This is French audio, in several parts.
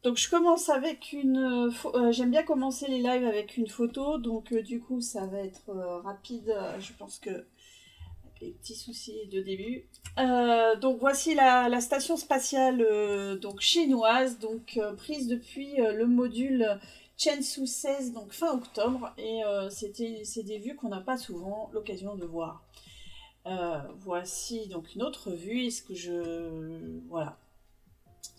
Donc je commence avec j'aime bien commencer les lives avec une photo, donc du coup ça va être rapide, je pense que avec les petits soucis de début. Donc voici la station spatiale donc chinoise, donc prise depuis le module Chenzhou 16, donc fin octobre, et c'est des vues qu'on n'a pas souvent l'occasion de voir. Voici donc une autre vue, est-ce que je... Voilà.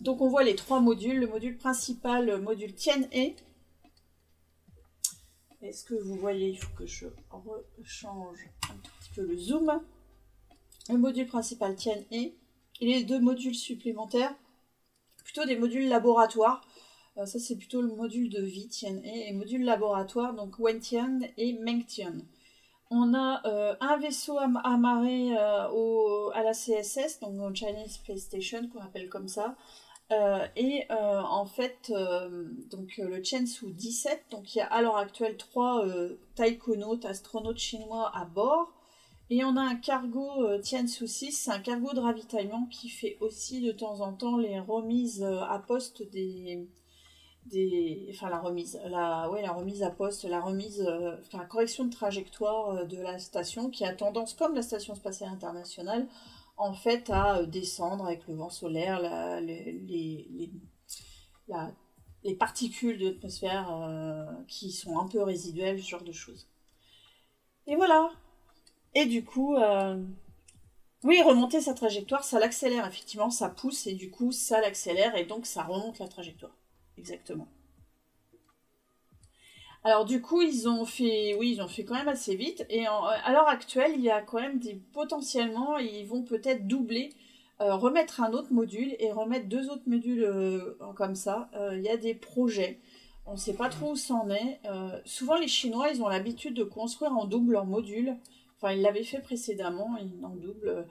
Donc on voit les trois modules, le module principal, le module Tianhe. Est-ce que vous voyez? Il faut que je rechange un tout petit peu le zoom. Le module principal Tianhe et les deux modules supplémentaires, plutôt des modules laboratoires. Ça c'est plutôt le module de vie Tianhe et module laboratoire, donc Wentian et Mengtian. On a un vaisseau amarré à la CSS, donc au Chinese Space Station, qu'on appelle comme ça. En fait, donc le Chenzhou 17, donc il y a à l'heure actuelle 3 taïkonautes, astronautes chinois à bord. Et on a un cargo Tianzhou 6, c'est un cargo de ravitaillement qui fait aussi de temps en temps les remises à poste enfin la remise à poste, la correction de trajectoire de la station qui a tendance, comme la station spatiale internationale, en fait à descendre avec le vent solaire, les particules de l'atmosphère qui sont un peu résiduelles, ce genre de choses. Et voilà. Et du coup, oui, remonter sa trajectoire, ça l'accélère, effectivement, ça pousse et du coup, ça l'accélère et donc ça remonte la trajectoire. Exactement. Alors du coup, ils ont fait quand même assez vite. Et à l'heure actuelle, il y a quand même potentiellement, ils vont peut-être doubler, remettre un autre module et remettre 2 autres modules comme ça. Il y a des projets. On ne sait pas trop où c'en est. Souvent, les Chinois, ils ont l'habitude de construire en double leurs modules. Enfin, ils l'avaient fait précédemment, ils en double.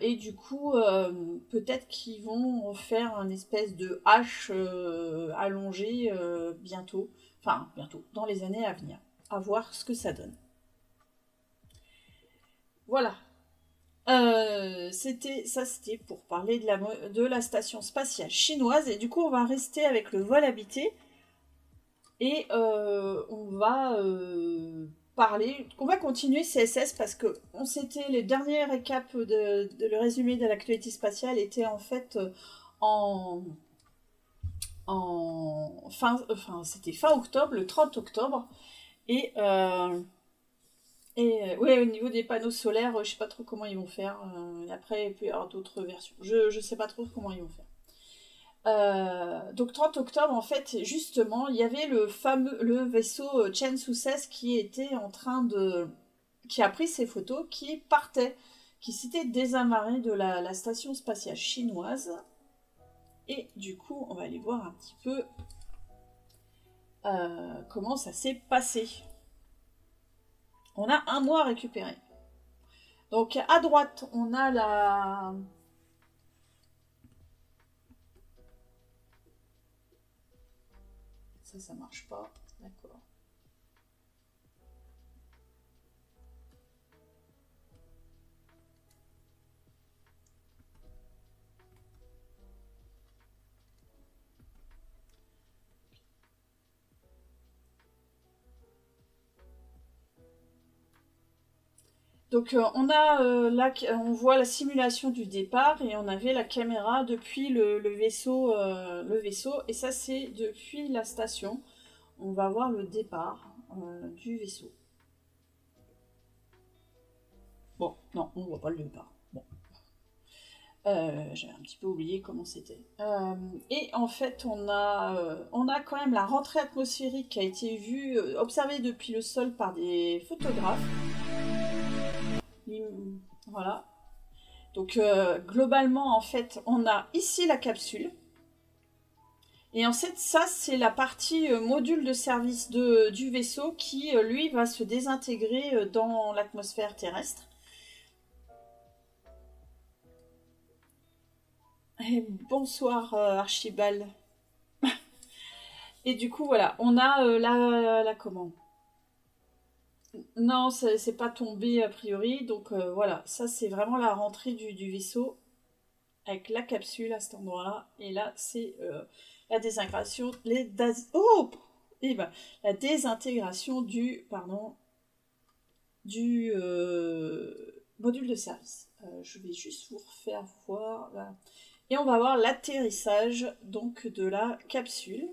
Et du coup, peut-être qu'ils vont faire un espèce de H allongé bientôt. Enfin, bientôt, dans les années à venir. À voir ce que ça donne. Voilà. C'était pour parler de la station spatiale chinoise. Et du coup, on va rester avec le vol habité. Et on va on va continuer CSS parce que les derniers récaps le résumé de l'actualité spatiale était en fait en c'était fin octobre, le 30 octobre. Et ouais, au niveau des panneaux solaires, je sais pas trop comment ils vont faire. Après, il peut y avoir d'autres versions. Je sais pas trop comment ils vont faire. Donc 30 octobre, en fait, justement, il y avait le vaisseau Chenzhou 16 qui était qui a pris ses photos, qui partait, qui s'était désamarré de la station spatiale chinoise. Et du coup, on va aller voir un petit peu comment ça s'est passé. On a un mois à récupérer. Donc à droite, on a ça marche pas, d'accord. Donc on voit la simulation du départ et on avait la caméra depuis le vaisseau, et ça c'est depuis la station. On va voir le départ du vaisseau. Bon, non, on ne voit pas le départ. Bon. J'avais un petit peu oublié comment c'était. Et en fait, on a quand même la rentrée atmosphérique qui a été observée depuis le sol par des photographes. Voilà. Donc globalement, en fait, on a ici la capsule. Et en fait, ça, c'est la partie module de service du vaisseau qui, lui, va se désintégrer dans l'atmosphère terrestre. Et bonsoir Archibald. Et du coup, voilà, on a la comment? Non, c'est pas tombé a priori. Donc voilà, ça c'est vraiment la rentrée du vaisseau avec la capsule à cet endroit-là. Et là, c'est la désintégration, la désintégration du module de service. Je vais juste vous refaire voir là. Et on va voir l'atterrissage donc de la capsule.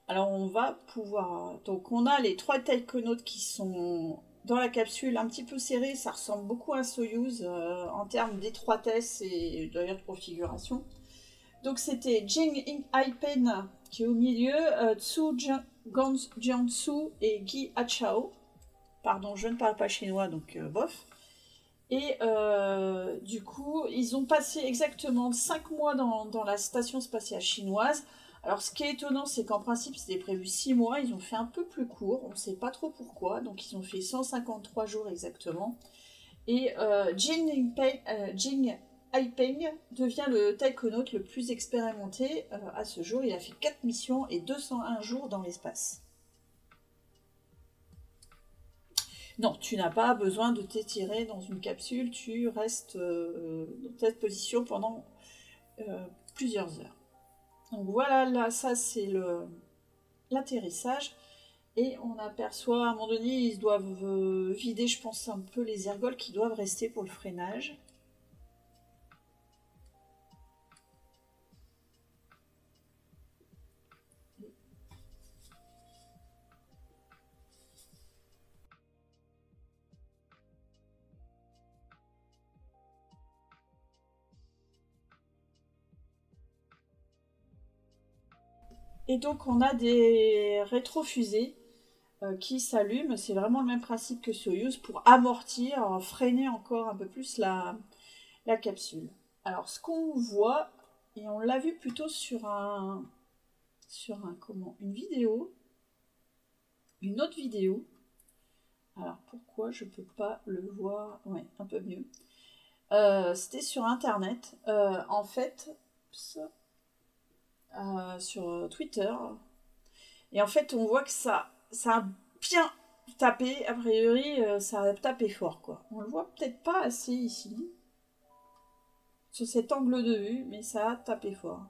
Alors on va pouvoir, donc on a les 3 taïkonautes qui sont dans la capsule un petit peu serrés, ça ressemble beaucoup à un Soyouz en termes d'étroitesse et d'ailleurs de configuration. Donc c'était Jing Aipen qui est au milieu, Tsu Jiansu et Guy Achao. Pardon, je ne parle pas chinois, donc bof. Et du coup, ils ont passé exactement 5 mois dans la station spatiale chinoise. Alors ce qui est étonnant, c'est qu'en principe, c'était prévu 6 mois. Ils ont fait un peu plus court, on ne sait pas trop pourquoi. Donc ils ont fait 153 jours exactement. Et Jing Aipeng devient le taïkonaute le plus expérimenté à ce jour. Il a fait 4 missions et 201 jours dans l'espace. Non, tu n'as pas besoin de t'étirer dans une capsule, tu restes dans cette position pendant plusieurs heures. Donc voilà, là, ça c'est l'atterrissage. Et on aperçoit, à un moment donné, ils doivent vider, je pense, un peu les ergols qui doivent rester pour le freinage. Et donc on a des rétrofusées qui s'allument. C'est vraiment le même principe que Soyouz pour amortir, freiner encore un peu plus la capsule. Alors ce qu'on voit, et on l'a vu plutôt sur une vidéo, une autre vidéo. Alors pourquoi je peux pas le voir? Ouais, un peu mieux. C'était sur internet. En fait, sur Twitter. Et en fait, on voit que ça a bien tapé. A priori, ça a tapé fort, quoi. On le voit peut-être pas assez ici, sur cet angle de vue, mais ça a tapé fort.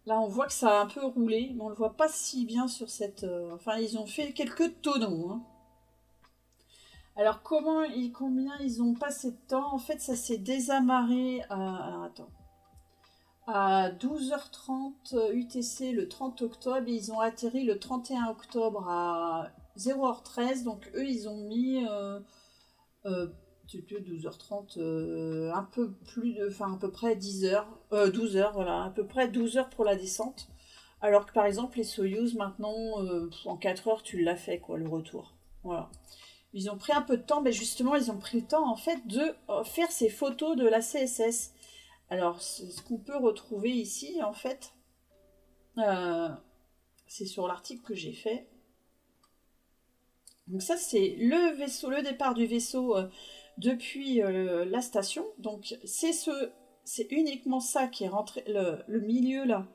Là, on voit que ça a un peu roulé, mais on le voit pas si bien sur cette... Enfin, ils ont fait quelques tonneaux, hein. Alors, combien ils ont passé de temps? En fait, ça s'est désamarré alors, attends. À 12h30 UTC le 30 octobre. Et ils ont atterri le 31 octobre à 0h13. Donc, eux, ils ont mis 12h30, un peu plus de... Enfin, à peu près 10h. 12h, voilà. À peu près 12h pour la descente. Alors que, par exemple, les Soyouz, maintenant, en 4 heures, tu l'as fait, quoi, le retour. Voilà. Ils ont pris un peu de temps, mais justement, ils ont pris le temps, en fait, de faire ces photos de la CSS. Alors, ce qu'on peut retrouver ici, en fait, c'est sur l'article que j'ai fait. Donc ça, c'est le vaisseau, le départ du vaisseau depuis la station. Donc, c'est uniquement ça qui est rentré, le milieu, là,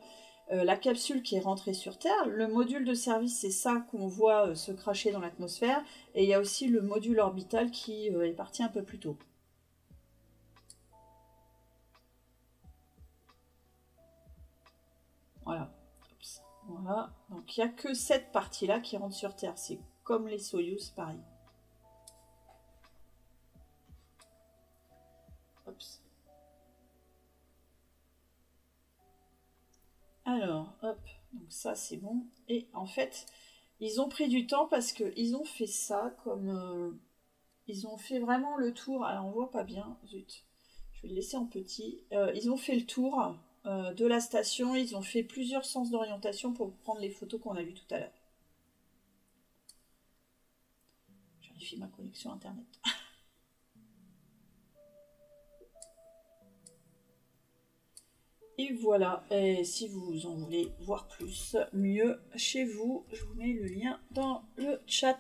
la capsule qui est rentrée sur Terre. Le module de service, c'est ça qu'on voit se cracher dans l'atmosphère. Et il y a aussi le module orbital qui est parti un peu plus tôt. Voilà. Oups. Voilà. Donc il n'y a que cette partie-là qui rentre sur Terre. C'est comme les Soyouz, pareil. Oups. Alors, hop. Donc ça, c'est bon. Et en fait, ils ont pris du temps parce qu'ils ont fait ça comme... ils ont fait vraiment le tour. Alors, on voit pas bien. Zut. Je vais le laisser en petit. Ils ont fait le tour de la station. Ils ont fait plusieurs sens d'orientation pour prendre les photos qu'on a vues tout à l'heure. Je vérifie ma connexion Internet. Et voilà, et si vous en voulez voir plus, mieux chez vous, je vous mets le lien dans le chat.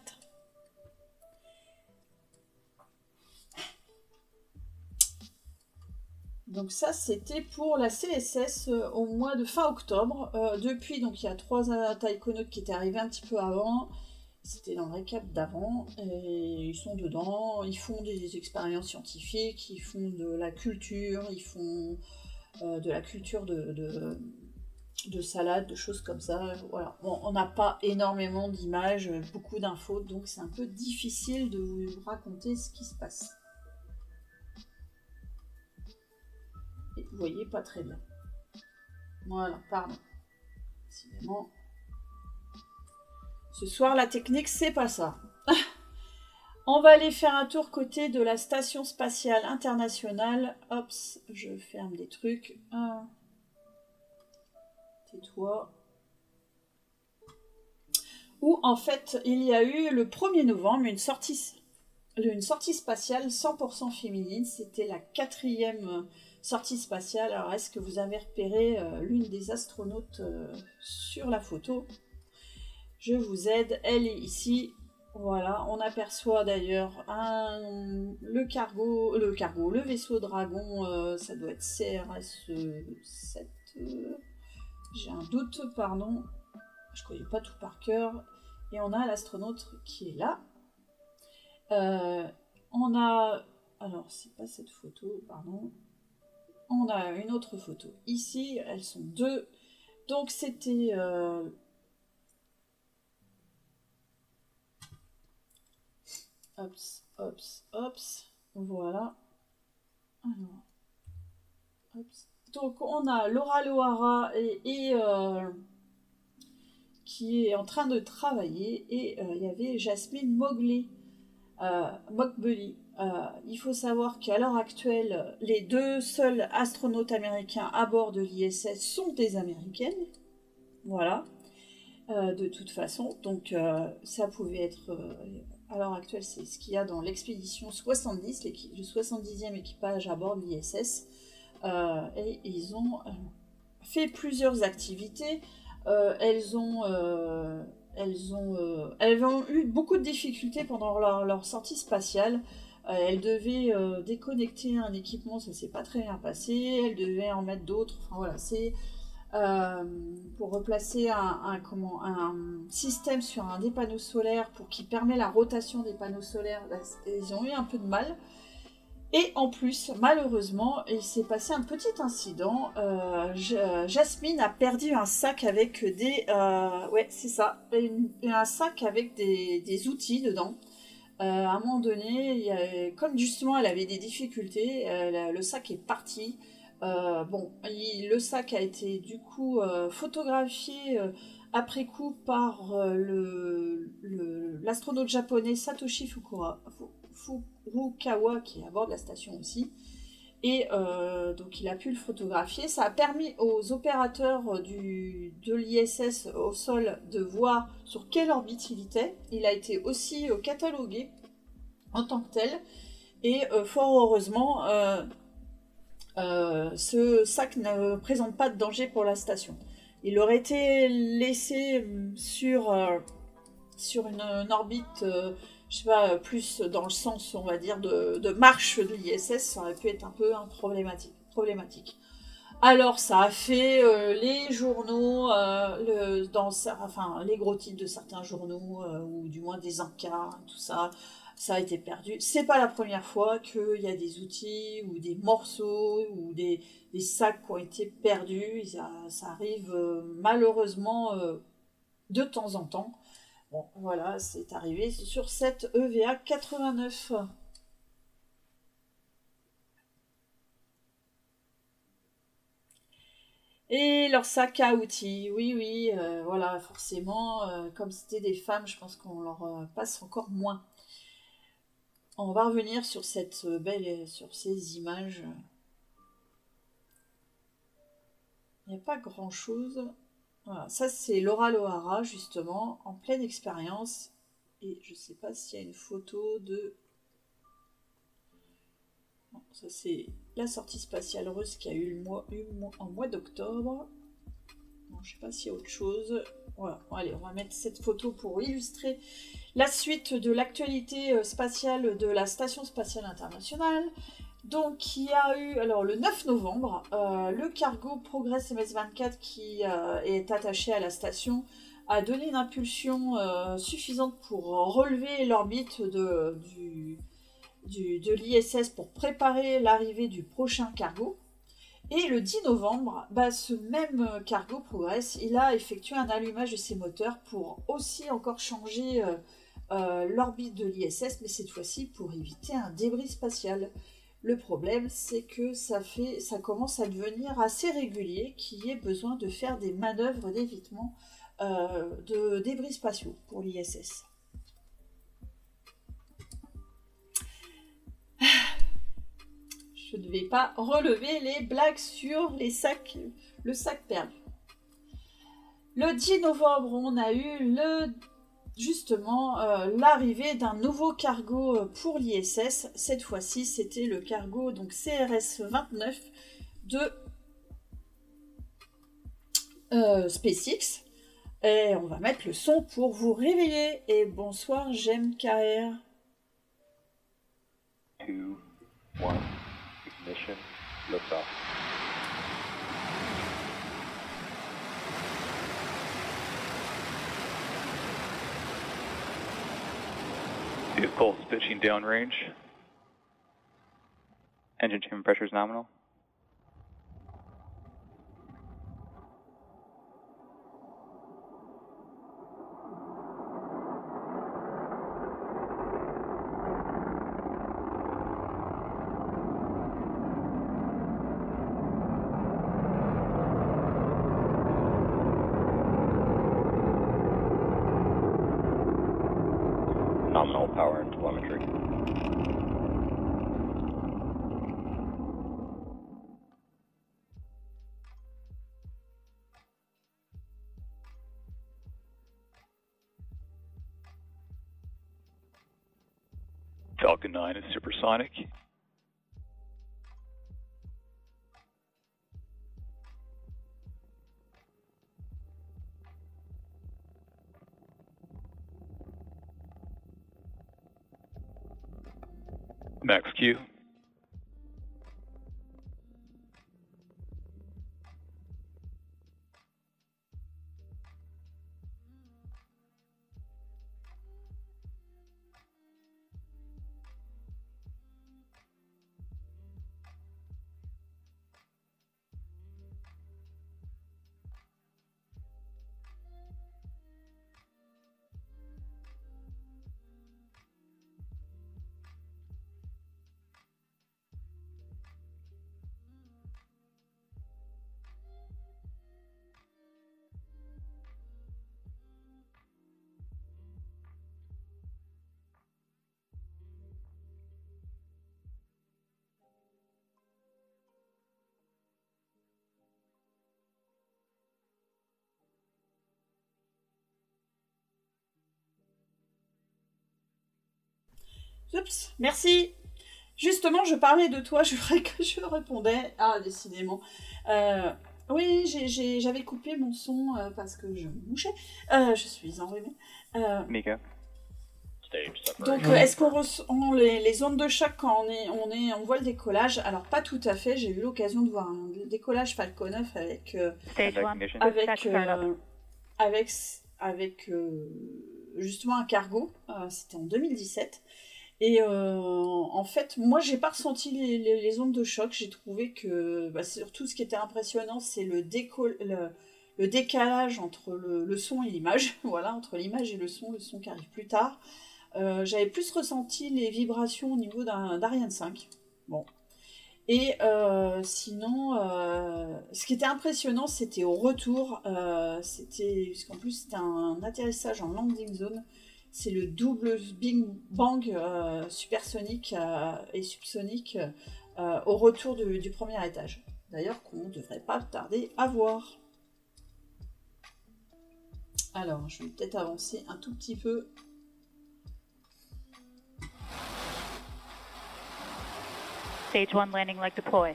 Donc ça, c'était pour la CSS au mois de fin octobre. Depuis, donc il y a 3 taïkonautes qui étaient arrivés un petit peu avant. C'était dans le récap d'avant, et ils sont dedans, ils font des expériences scientifiques, ils font de la culture, ils font de la culture de salade, de choses comme ça. Voilà. Bon, on n'a pas énormément d'images, beaucoup d'infos, donc c'est un peu difficile de vous raconter ce qui se passe. Et vous voyez pas très bien. Voilà, pardon. Décidément. Ce soir, la technique, c'est pas ça. On va aller faire un tour côté de la Station Spatiale Internationale. Hop, je ferme des trucs. Tais-toi. Où, en fait, il y a eu le 1er novembre une sortie spatiale 100% féminine. C'était la 4e sortie spatiale. Alors, est-ce que vous avez repéré l'une des astronautes sur la photo ? Je vous aide, elle est ici. Voilà, on aperçoit d'ailleurs le vaisseau Dragon, ça doit être CRS-7. J'ai un doute, pardon. Je ne connais pas tout par cœur. Et on a l'astronaute qui est là. On a... Alors, c'est pas cette photo, pardon. On a une autre photo ici. Elles sont deux. Donc, c'était... Hops, hops, hops. Voilà. Alors. Hops. Donc, on a Laura Loara qui est en train de travailler. Et il y avait Jasmine Mokbeli. Il faut savoir qu'à l'heure actuelle, les 2 seuls astronautes américains à bord de l'ISS sont des Américaines. Voilà. De toute façon. Donc, ça pouvait être... à l'heure actuelle, c'est ce qu'il y a dans l'expédition 70, le 70e équipage à bord de l'ISS. Et ils ont fait plusieurs activités. Elles ont eu beaucoup de difficultés pendant leur sortie spatiale. Elles devaient déconnecter un équipement, ça s'est pas très bien passé. Elles devaient en mettre d'autres. Enfin voilà, c'est pour replacer un système sur un des panneaux solaires qui permet la rotation des panneaux solaires. Ils ont eu un peu de mal. Et en plus, malheureusement, il s'est passé un petit incident. Jasmine a perdu un sac avec des... ouais, c'est ça. Un sac avec des outils dedans. À un moment donné, comme justement elle avait des difficultés, le sac est parti. Le sac a été du coup photographié après coup par l'astronaute japonais Satoshi Furukawa qui est à bord de la station aussi. Et donc il a pu le photographier. Ça a permis aux opérateurs de l'ISS au sol de voir sur quelle orbite il était. Il a été aussi catalogué en tant que tel. Et fort heureusement, ce sac ne présente pas de danger pour la station. Il aurait été laissé sur une orbite... je sais pas, plus dans le sens, on va dire, de marche de l'ISS, ça aurait pu être un peu problématique. Alors, ça a fait les journaux, les gros titres de certains journaux, ou du moins des encarts, tout ça, ça a été perdu. C'est pas la première fois qu'il y a des outils, ou des morceaux, ou des sacs qui ont été perdus. Ça arrive malheureusement de temps en temps. Bon, voilà, c'est arrivé sur cette EVA 89. Et leur sac à outils, oui, voilà, forcément, comme c'était des femmes, je pense qu'on leur passe encore moins. On va revenir sur sur ces images. Il n'y a pas grand-chose. Voilà, ça c'est Laura Loara, justement, en pleine expérience. Et je ne sais pas s'il y a une photo de... Non, ça c'est la sortie spatiale russe qui a eu en mois d'octobre. Je ne sais pas s'il y a autre chose. Voilà, bon, allez, on va mettre cette photo pour illustrer la suite de l'actualité spatiale de la Station Spatiale Internationale. Donc, il y a eu, alors le 9 novembre, le cargo Progress MS-24 qui est attaché à la station a donné une impulsion suffisante pour relever l'orbite de l'ISS pour préparer l'arrivée du prochain cargo. Et le 10 novembre, ce même cargo Progress, il a effectué un allumage de ses moteurs pour aussi encore changer l'orbite de l'ISS, mais cette fois-ci pour éviter un débris spatial. Le problème, c'est que ça commence à devenir assez régulier, qu'il y ait besoin de faire des manœuvres d'évitement de débris spatiaux pour l'ISS. Je ne vais pas relever les blagues sur le sac perdu. Le 10 novembre, on a eu justement l'arrivée d'un nouveau cargo pour l'ISS. Cette fois-ci, c'était le cargo donc CRS-29 de SpaceX. Et on va mettre le son pour vous réveiller. Et bonsoir, j'aime KR. 2, 1, ignition, liftoff. Vehicle pitching downrange. Engine chamber pressure is nominal. Nominal power and telemetry. Falcon 9 is supersonic. Max Q. Oups, merci. Justement, je parlais de toi, je ferais que je répondais. Ah, décidément. Oui, j'avais coupé mon son parce que je me mouchais. Je suis enrhumée. Mika. Donc, est-ce qu'on ressent les ondes de choc quand on voit le décollage? Alors, pas tout à fait. J'ai eu l'occasion de voir un décollage Falcon 9 avec justement un cargo. C'était en 2017. Et en fait, moi, j'ai pas ressenti les ondes de choc. J'ai trouvé que surtout ce qui était impressionnant, c'est le décalage entre le son et l'image. Voilà, entre l'image et le son qui arrive plus tard. J'avais plus ressenti les vibrations au niveau d'Ariane 5. Bon. Et sinon, ce qui était impressionnant, c'était au retour. Parce qu'en plus, c'était un atterrissage en landing zone. C'est le double Big Bang supersonique et subsonique au retour du premier étage. D'ailleurs, qu'on ne devrait pas tarder à voir. Alors, je vais peut-être avancer un tout petit peu. Stage 1 landing leg deploy.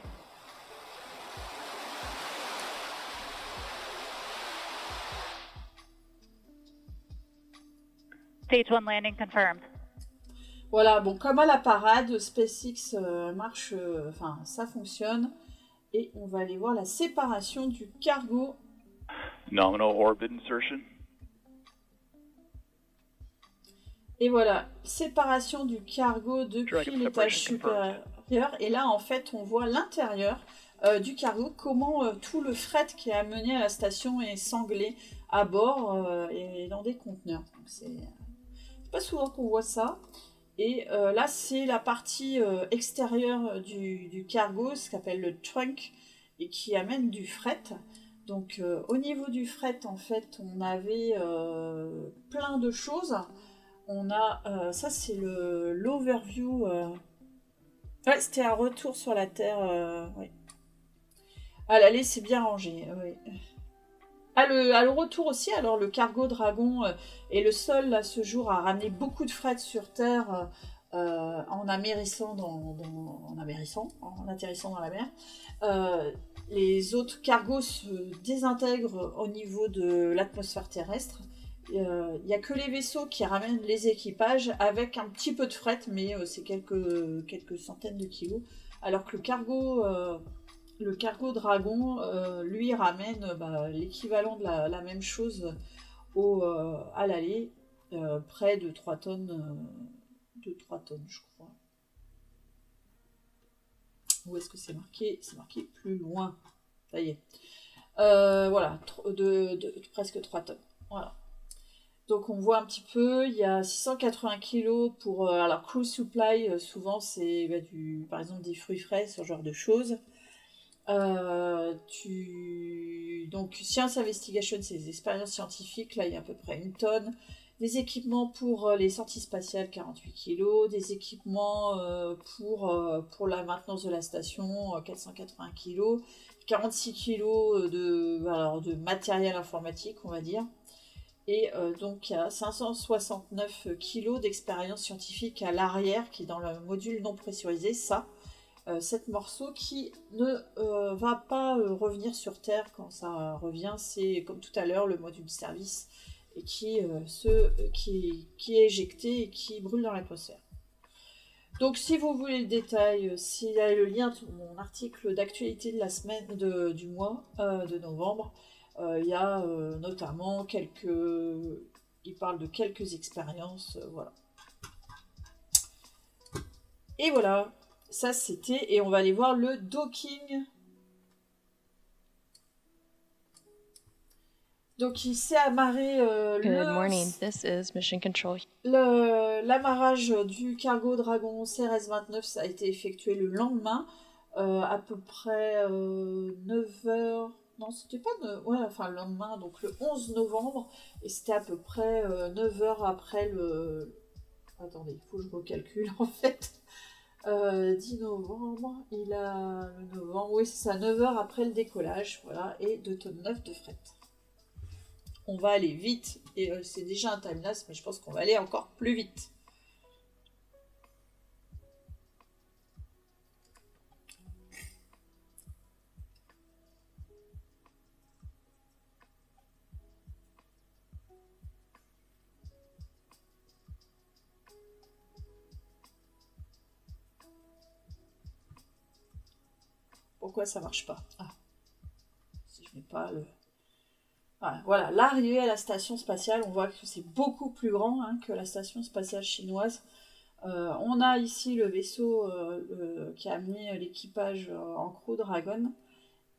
Stage 1 landing confirmed. Voilà, bon, comme à la parade, SpaceX marche, ça fonctionne. Et on va aller voir la séparation du cargo. Nominal orbit insertion. Et voilà, séparation du cargo depuis l'étage supérieur. Et là, en fait, on voit l'intérieur du cargo, comment tout le fret qui est amené à la station est sanglé à bord et dans des conteneurs. C'est pas souvent qu'on voit ça. Et là, c'est la partie extérieure du cargo, ce qu'on appelle le trunk, et qui amène du fret. Donc, au niveau du fret, en fait, on avait plein de choses. On a, ça c'est l'overview. Ouais, c'était un retour sur la Terre. Ouais. À l'aller, c'est bien rangé. Ouais. À le retour aussi, alors le cargo Dragon est le seul à ce jour à ramener beaucoup de fret sur Terre en atterrissant dans la mer. Les autres cargos se désintègrent au niveau de l'atmosphère terrestre. Il n'y a que les vaisseaux qui ramènent les équipages avec un petit peu de fret, mais c'est quelques centaines de kilos. Alors que le cargo Dragon, lui, ramène l'équivalent de la même chose à l'aller, près de 3 tonnes, je crois. Où est-ce que c'est marqué? C'est marqué plus loin. Ça y est. Voilà, presque 3 tonnes. Voilà. Donc on voit un petit peu, il y a 680 kg pour... alors cruise supply, souvent c'est par exemple des fruits frais, ce genre de choses. Donc Science Investigation, c'est des expériences scientifiques, là il y a à peu près 1 tonne. Des équipements pour les sorties spatiales, 48 kg. Des équipements pour la maintenance de la station, 480 kg. 46 kg de matériel informatique, on va dire. Et donc il y a 569 kg d'expérience scientifique à l'arrière, qui est dans le module non pressurisé, cet morceau qui ne va pas revenir sur Terre quand ça revient. C'est comme tout à l'heure le module service et qui est éjecté et qui brûle dans l'atmosphère. Donc si vous voulez le détail, s'il y a le lien sur mon article d'actualité de la semaine du mois de novembre, il y a notamment il parle de quelques expériences, voilà. Et voilà, ça c'était, et on va aller voir le docking. Donc il s'est amarré Good morning, this is Mission Control. L'amarrage du cargo Dragon CRS-29, ça a été effectué le lendemain, à peu près 9h. Non, c'était pas... le lendemain, donc le 11 novembre, et c'était à peu près 9h après le... Attendez, il faut que je recalcule en fait. 10 novembre, il a... Le novembre, oui c'est ça, 9h après le décollage, voilà, et 2 tonnes 9 de fret. On va aller vite, et c'est déjà un timelapse, mais je pense qu'on va aller encore plus vite. Pourquoi ça marche pas? Ah, si je mets pas le... Voilà, l'arrivée à la station spatiale, on voit que c'est beaucoup plus grand que la station spatiale chinoise. On a ici le vaisseau qui a amené l'équipage en Crew Dragon.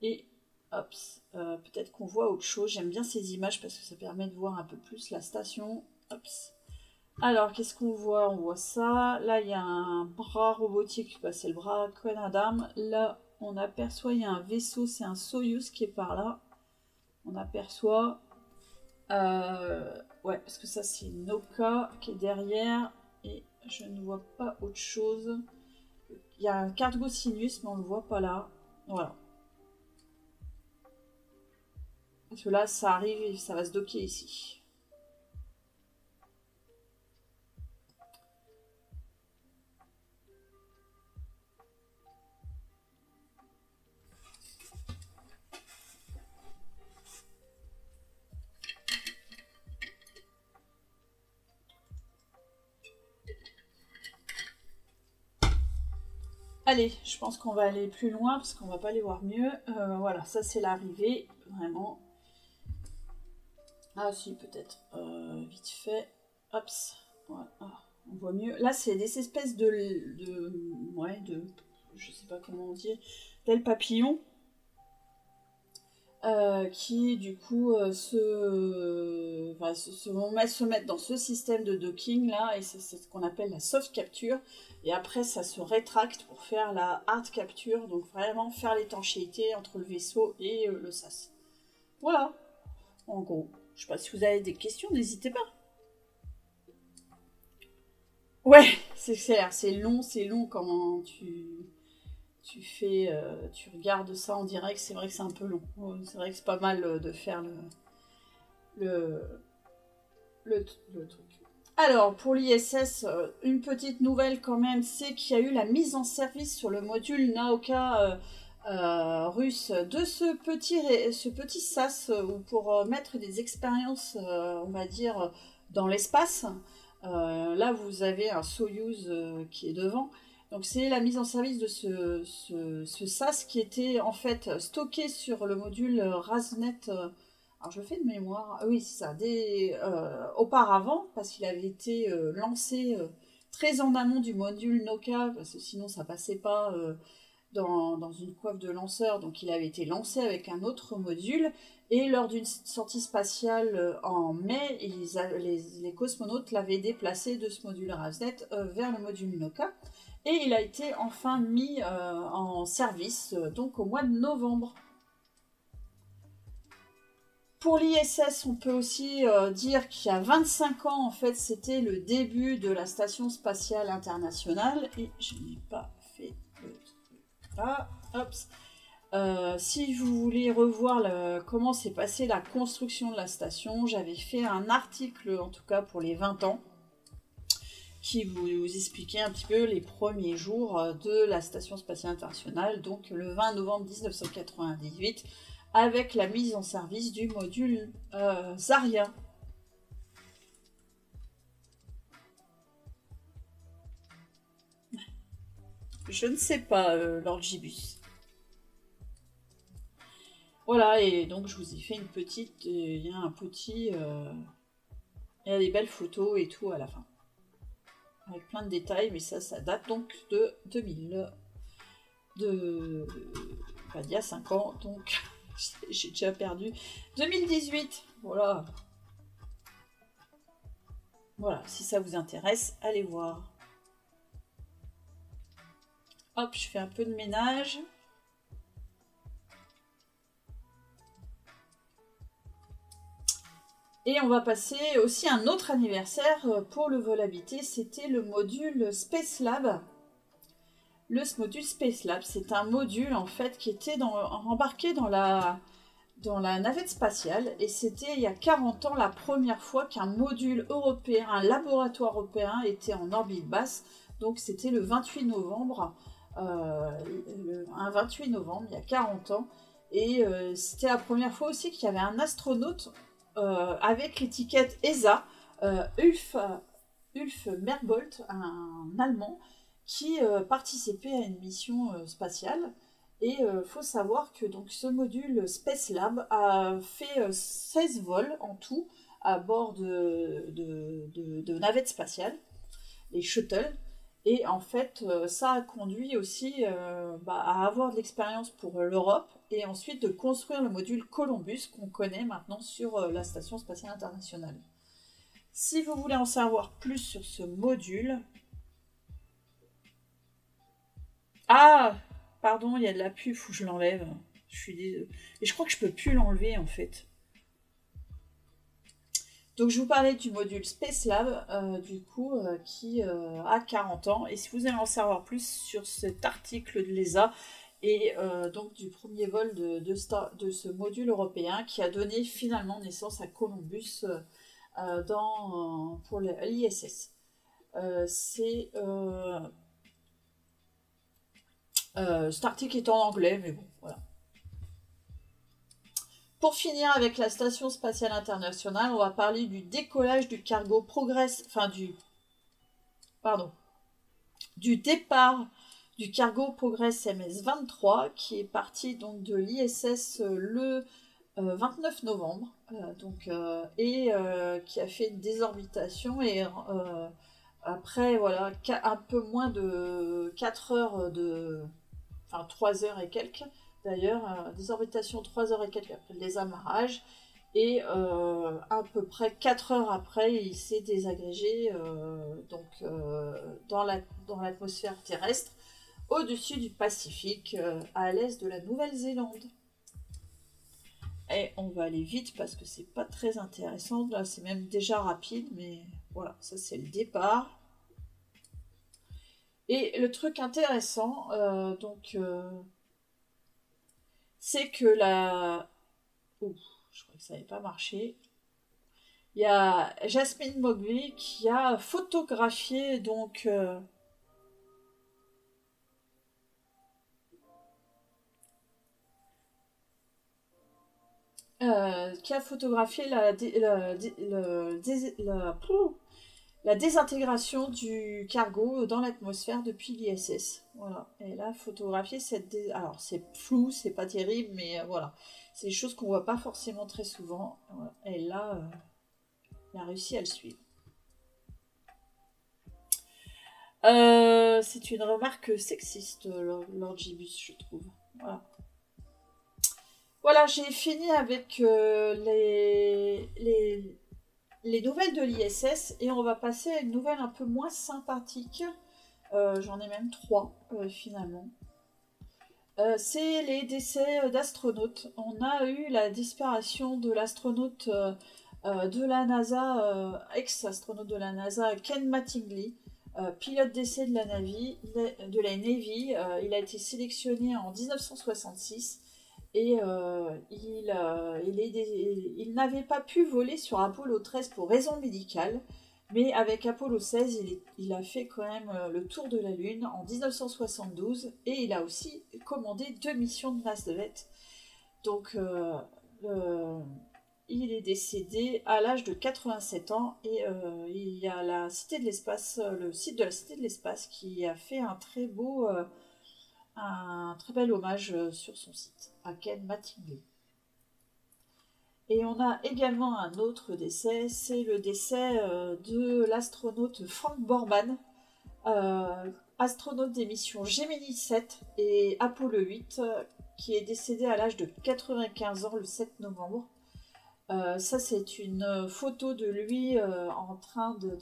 Et hop, peut-être qu'on voit autre chose. J'aime bien ces images parce que ça permet de voir un peu plus la station. Hops. Alors, qu'est-ce qu'on voit? On voit ça. Là, il y a un bras robotique. C'est le bras Queen Adam. Là, on aperçoit, il y a un vaisseau. C'est un Soyuz qui est par là. On aperçoit... ouais, parce que ça, c'est Noka qui est derrière. Et je ne vois pas autre chose. Il y a un cargo Sinus, mais on ne le voit pas là. Voilà. Parce que là, ça arrive et ça va se docker ici. Allez, je pense qu'on va aller plus loin parce qu'on va pas les voir mieux. Voilà, ça c'est l'arrivée, vraiment. Ah si, peut-être. Vite fait. Hop. Voilà. Ah, on voit mieux. Là, c'est des espèces ouais, je sais pas comment dire, d'ailes papillons. Qui du coup se mettre dans ce système de docking là, et c'est ce qu'on appelle la soft capture, et après ça se rétracte pour faire la hard capture, donc vraiment faire l'étanchéité entre le vaisseau et le sas. Voilà, en gros. Je sais pas si vous avez des questions, n'hésitez pas. Ouais, c'est clair, c'est long quand tu regardes ça en direct, c'est vrai que c'est un peu long. C'est vrai que c'est pas mal de faire le truc. Alors, pour l'ISS, une petite nouvelle quand même, c'est qu'il y a eu la mise en service sur le module Nauka russe de ce petit sas pour mettre des expériences, on va dire, dans l'espace. Là, vous avez un Soyouz qui est devant. Donc c'est la mise en service de ce SAS qui était en fait stocké sur le module Raznet. Alors je le fais de mémoire. Oui, c'est ça. Auparavant, parce qu'il avait été lancé très en amont du module Nauka, parce que sinon ça passait pas dans une coiffe de lanceur. Donc il avait été lancé avec un autre module. Et lors d'une sortie spatiale en mai, les cosmonautes l'avaient déplacé de ce module Raznet vers le module Nauka. Et il a été enfin mis en service, donc au mois de novembre. Pour l'ISS, on peut aussi dire qu'il y a 25 ans, en fait, c'était le début de la Station Spatiale Internationale. Et je n'ai pas fait le truc là. Hop. Si vous voulez revoir comment s'est passée la construction de la station, j'avais fait un article, en tout cas pour les 20 ans, qui vous expliquait un petit peu les premiers jours de la Station Spatiale Internationale, donc le 20 novembre 1998, avec la mise en service du module Zarya. Je ne sais pas, Lord Gibus. Voilà, et donc je vous ai fait une petite... Il y a un petit... Il y a des belles photos et tout à la fin. Avec plein de détails, mais ça date donc de 2000. D'il y a 5 ans, donc j'ai déjà perdu. 2018, voilà. Voilà, si ça vous intéresse, allez voir. Hop, je fais un peu de ménage. Et on va passer aussi à un autre anniversaire pour le vol habité, c'était le module Space Lab. Le module Space Lab, c'est un module en fait qui était embarqué dans la navette spatiale, et c'était il y a 40 ans la première fois qu'un module européen, un laboratoire européen était en orbite basse. Donc c'était le 28 novembre, un 28 novembre il y a 40 ans, et c'était la première fois aussi qu'il y avait un astronaute avec l'étiquette ESA, Ulf Merbold, un Allemand, qui participait à une mission spatiale. Et faut savoir que donc, ce module Space Lab a fait 16 vols en tout à bord de navettes spatiales, les shuttles. Et en fait, ça a conduit aussi à avoir de l'expérience pour l'Europe, et ensuite de construire le module Columbus qu'on connaît maintenant sur la Station Spatiale Internationale. Si vous voulez en savoir plus sur ce module... Ah, pardon, il y a de la pub, faut que je l'enlève. Je suis désolée. Et je crois que je peux plus l'enlever en fait. Donc je vous parlais du module Space Lab, qui a 40 ans. Et si vous voulez en savoir plus sur cet article de l'ESA, et donc du premier vol de ce module européen qui a donné finalement naissance à Columbus pour l'ISS. Cet article est en anglais, mais bon, voilà. Pour finir avec la Station Spatiale Internationale, on va parler du décollage du cargo Progress, du départ du cargo Progress MS-23 qui est parti donc de l'ISS le 29 novembre, et qui a fait une désorbitation et après voilà un peu moins de 4 heures enfin 3 heures et quelques d'ailleurs, désorbitation 3 heures et quelques après le désamarrage, et à peu près 4 heures après il s'est désagrégé dans l'atmosphère terrestre au-dessus du Pacifique, à l'est de la Nouvelle-Zélande. Et on va aller vite parce que c'est pas très intéressant. Là, c'est même déjà rapide, mais voilà, ça c'est le départ. Et le truc intéressant, c'est que la... Ouh, je crois que ça n'avait pas marché. Il y a Jasmine Mowgli qui a photographié la désintégration du cargo dans l'atmosphère depuis l'ISS. Voilà. Elle a photographié alors c'est flou, c'est pas terrible, mais voilà. C'est des choses qu'on voit pas forcément très souvent. Voilà. Elle a réussi à le suivre. C'est une remarque sexiste, Lord Gibus, je trouve. Voilà. Voilà, j'ai fini avec les nouvelles de l'ISS et on va passer à une nouvelle un peu moins sympathique. J'en ai même 3 finalement. C'est les décès d'astronautes. On a eu la disparition de l'astronaute de la NASA, ex-astronaute de la NASA, Ken Mattingly, pilote d'essai de la Navy. Il a été sélectionné en 1966. Et il n'avait pas pu voler sur Apollo 13 pour raison médicale, mais avec Apollo 16, il a fait quand même le tour de la Lune en 1972, et il a aussi commandé 2 missions de navette. Donc il est décédé à l'âge de 87 ans, et il y a la Cité de l'Espace, le site de la Cité de l'Espace qui a fait un très bel hommage sur son site à Ken Mattingly. Et on a également un autre décès, c'est le décès de l'astronaute Frank Borman, astronaute des missions Gemini 7 et Apollo 8, qui est décédé à l'âge de 95 ans le 7 novembre. Ça, c'est une photo de lui en train de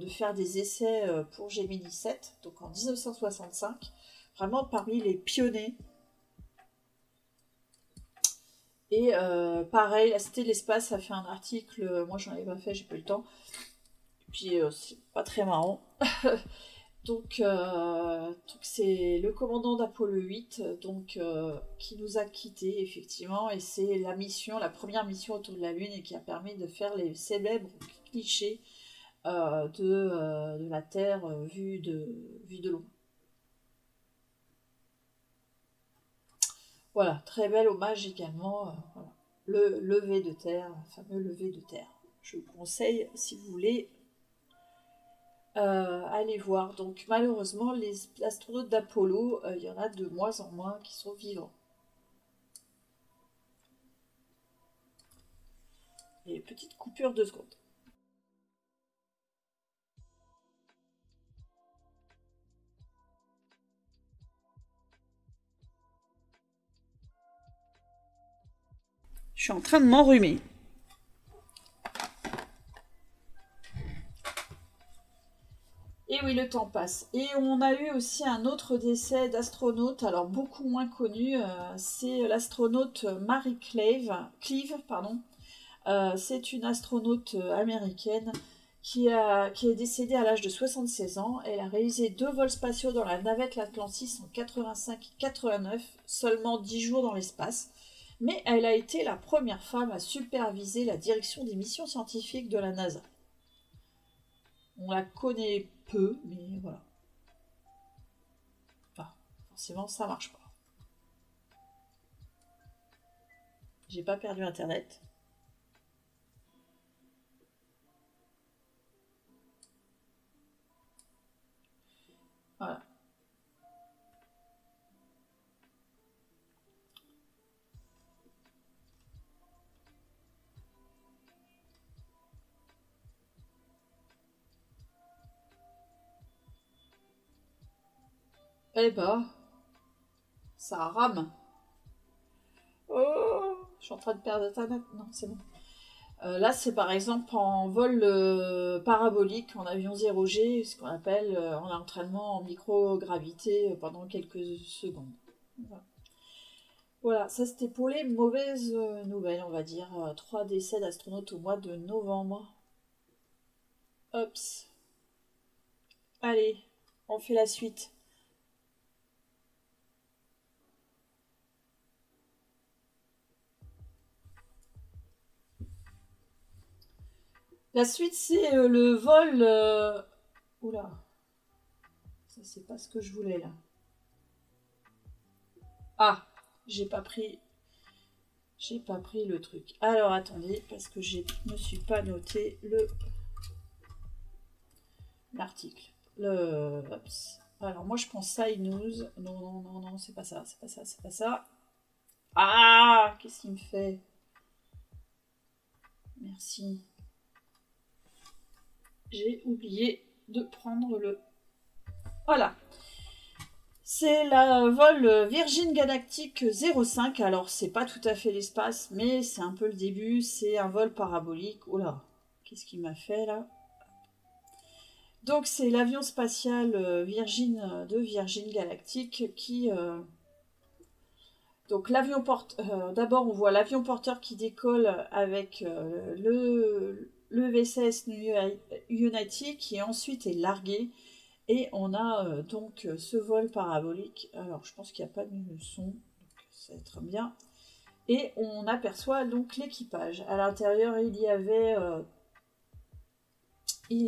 faire des essais pour Gemini 7, donc en 1965. Vraiment parmi les pionniers. Et pareil, la Cité de l'Espace a fait un article, moi j'en avais pas fait, j'ai pas eu le temps. Et puis c'est pas très marrant. donc c'est le commandant d'Apollo 8 qui nous a quittés effectivement, et c'est la première mission autour de la Lune et qui a permis de faire les célèbres clichés de la Terre vue de loin. Voilà, très bel hommage également. Voilà. Le lever de terre, le fameux lever de terre. Je vous conseille, si vous voulez, aller voir. Donc malheureusement, les astronautes d'Apollo, il y en a de moins en moins qui sont vivants. Et petite coupure de secondes. Je suis en train de m'enrhumer. Et oui, le temps passe. Et on a eu aussi un autre décès d'astronaute, alors beaucoup moins connu, c'est l'astronaute Mary Cleave. C'est une astronaute américaine qui est décédée à l'âge de 76 ans. Elle a réalisé 2 vols spatiaux dans la navette Atlantis en 85 et 89, seulement 10 jours dans l'espace. Mais elle a été la première femme à superviser la direction des missions scientifiques de la NASA. On la connaît peu, mais voilà. Enfin, forcément, ça marche pas. J'ai pas perdu Internet. Voilà. Eh ben, ça rame. Oh, je suis en train de perdre internet. Non, c'est bon. Là, c'est par exemple en vol parabolique, en avion 0G, ce qu'on appelle en entraînement en microgravité pendant quelques secondes. Voilà, ça c'était pour les mauvaises nouvelles, on va dire. 3 décès d'astronautes au mois de novembre. Hops. Allez, on fait la suite. La suite, c'est le vol... Oula. Ça, c'est pas ce que je voulais, là. Ah, j'ai pas pris le truc. Alors, attendez, parce que je me suis pas noté l'article. Ops. Alors, moi, je prends Side News. Non, c'est pas ça, c'est pas ça. Ah, qu'est-ce qu'il me fait? Merci. J'ai oublié de prendre le... Voilà. C'est la vol Virgin Galactic 05. Alors, c'est pas tout à fait l'espace, mais c'est un peu le début. C'est un vol parabolique. Oh là, qu'est-ce qu'il m'a fait, là? Donc, c'est l'avion spatial Virgin de Virgin Galactic qui... Donc, l'avion porteur... D'abord, on voit l'avion porteur qui décolle avec le VSS United qui ensuite est largué. Et on a donc ce vol parabolique. Alors, je pense qu'il n'y a pas de son, donc ça va être bien. Et on aperçoit donc l'équipage. À l'intérieur, il y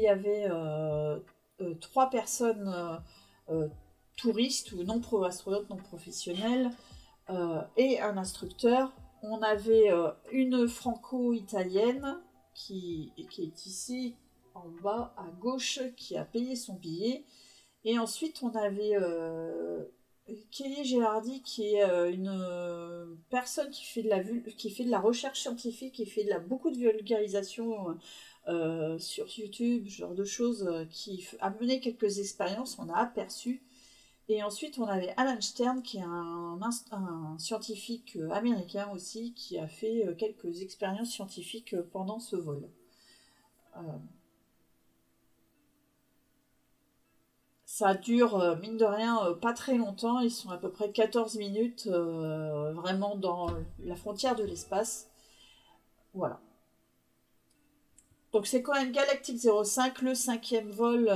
avait 3 personnes touristes ou astronautes non professionnels et un instructeur. On avait une franco-italienne qui est ici en bas à gauche qui a payé son billet. Et ensuite on avait Kelly Gerardi qui est une personne qui fait de la recherche scientifique, qui fait beaucoup de vulgarisation sur YouTube, ce genre de choses, qui a mené quelques expériences, on a aperçu. Et ensuite on avait Alan Stern qui est un scientifique américain aussi qui a fait quelques expériences scientifiques pendant ce vol. Ça dure, mine de rien, pas très longtemps. Ils sont à peu près 14 minutes, vraiment dans la frontière de l'espace. Voilà. Donc c'est quand même Galactic 05, le cinquième vol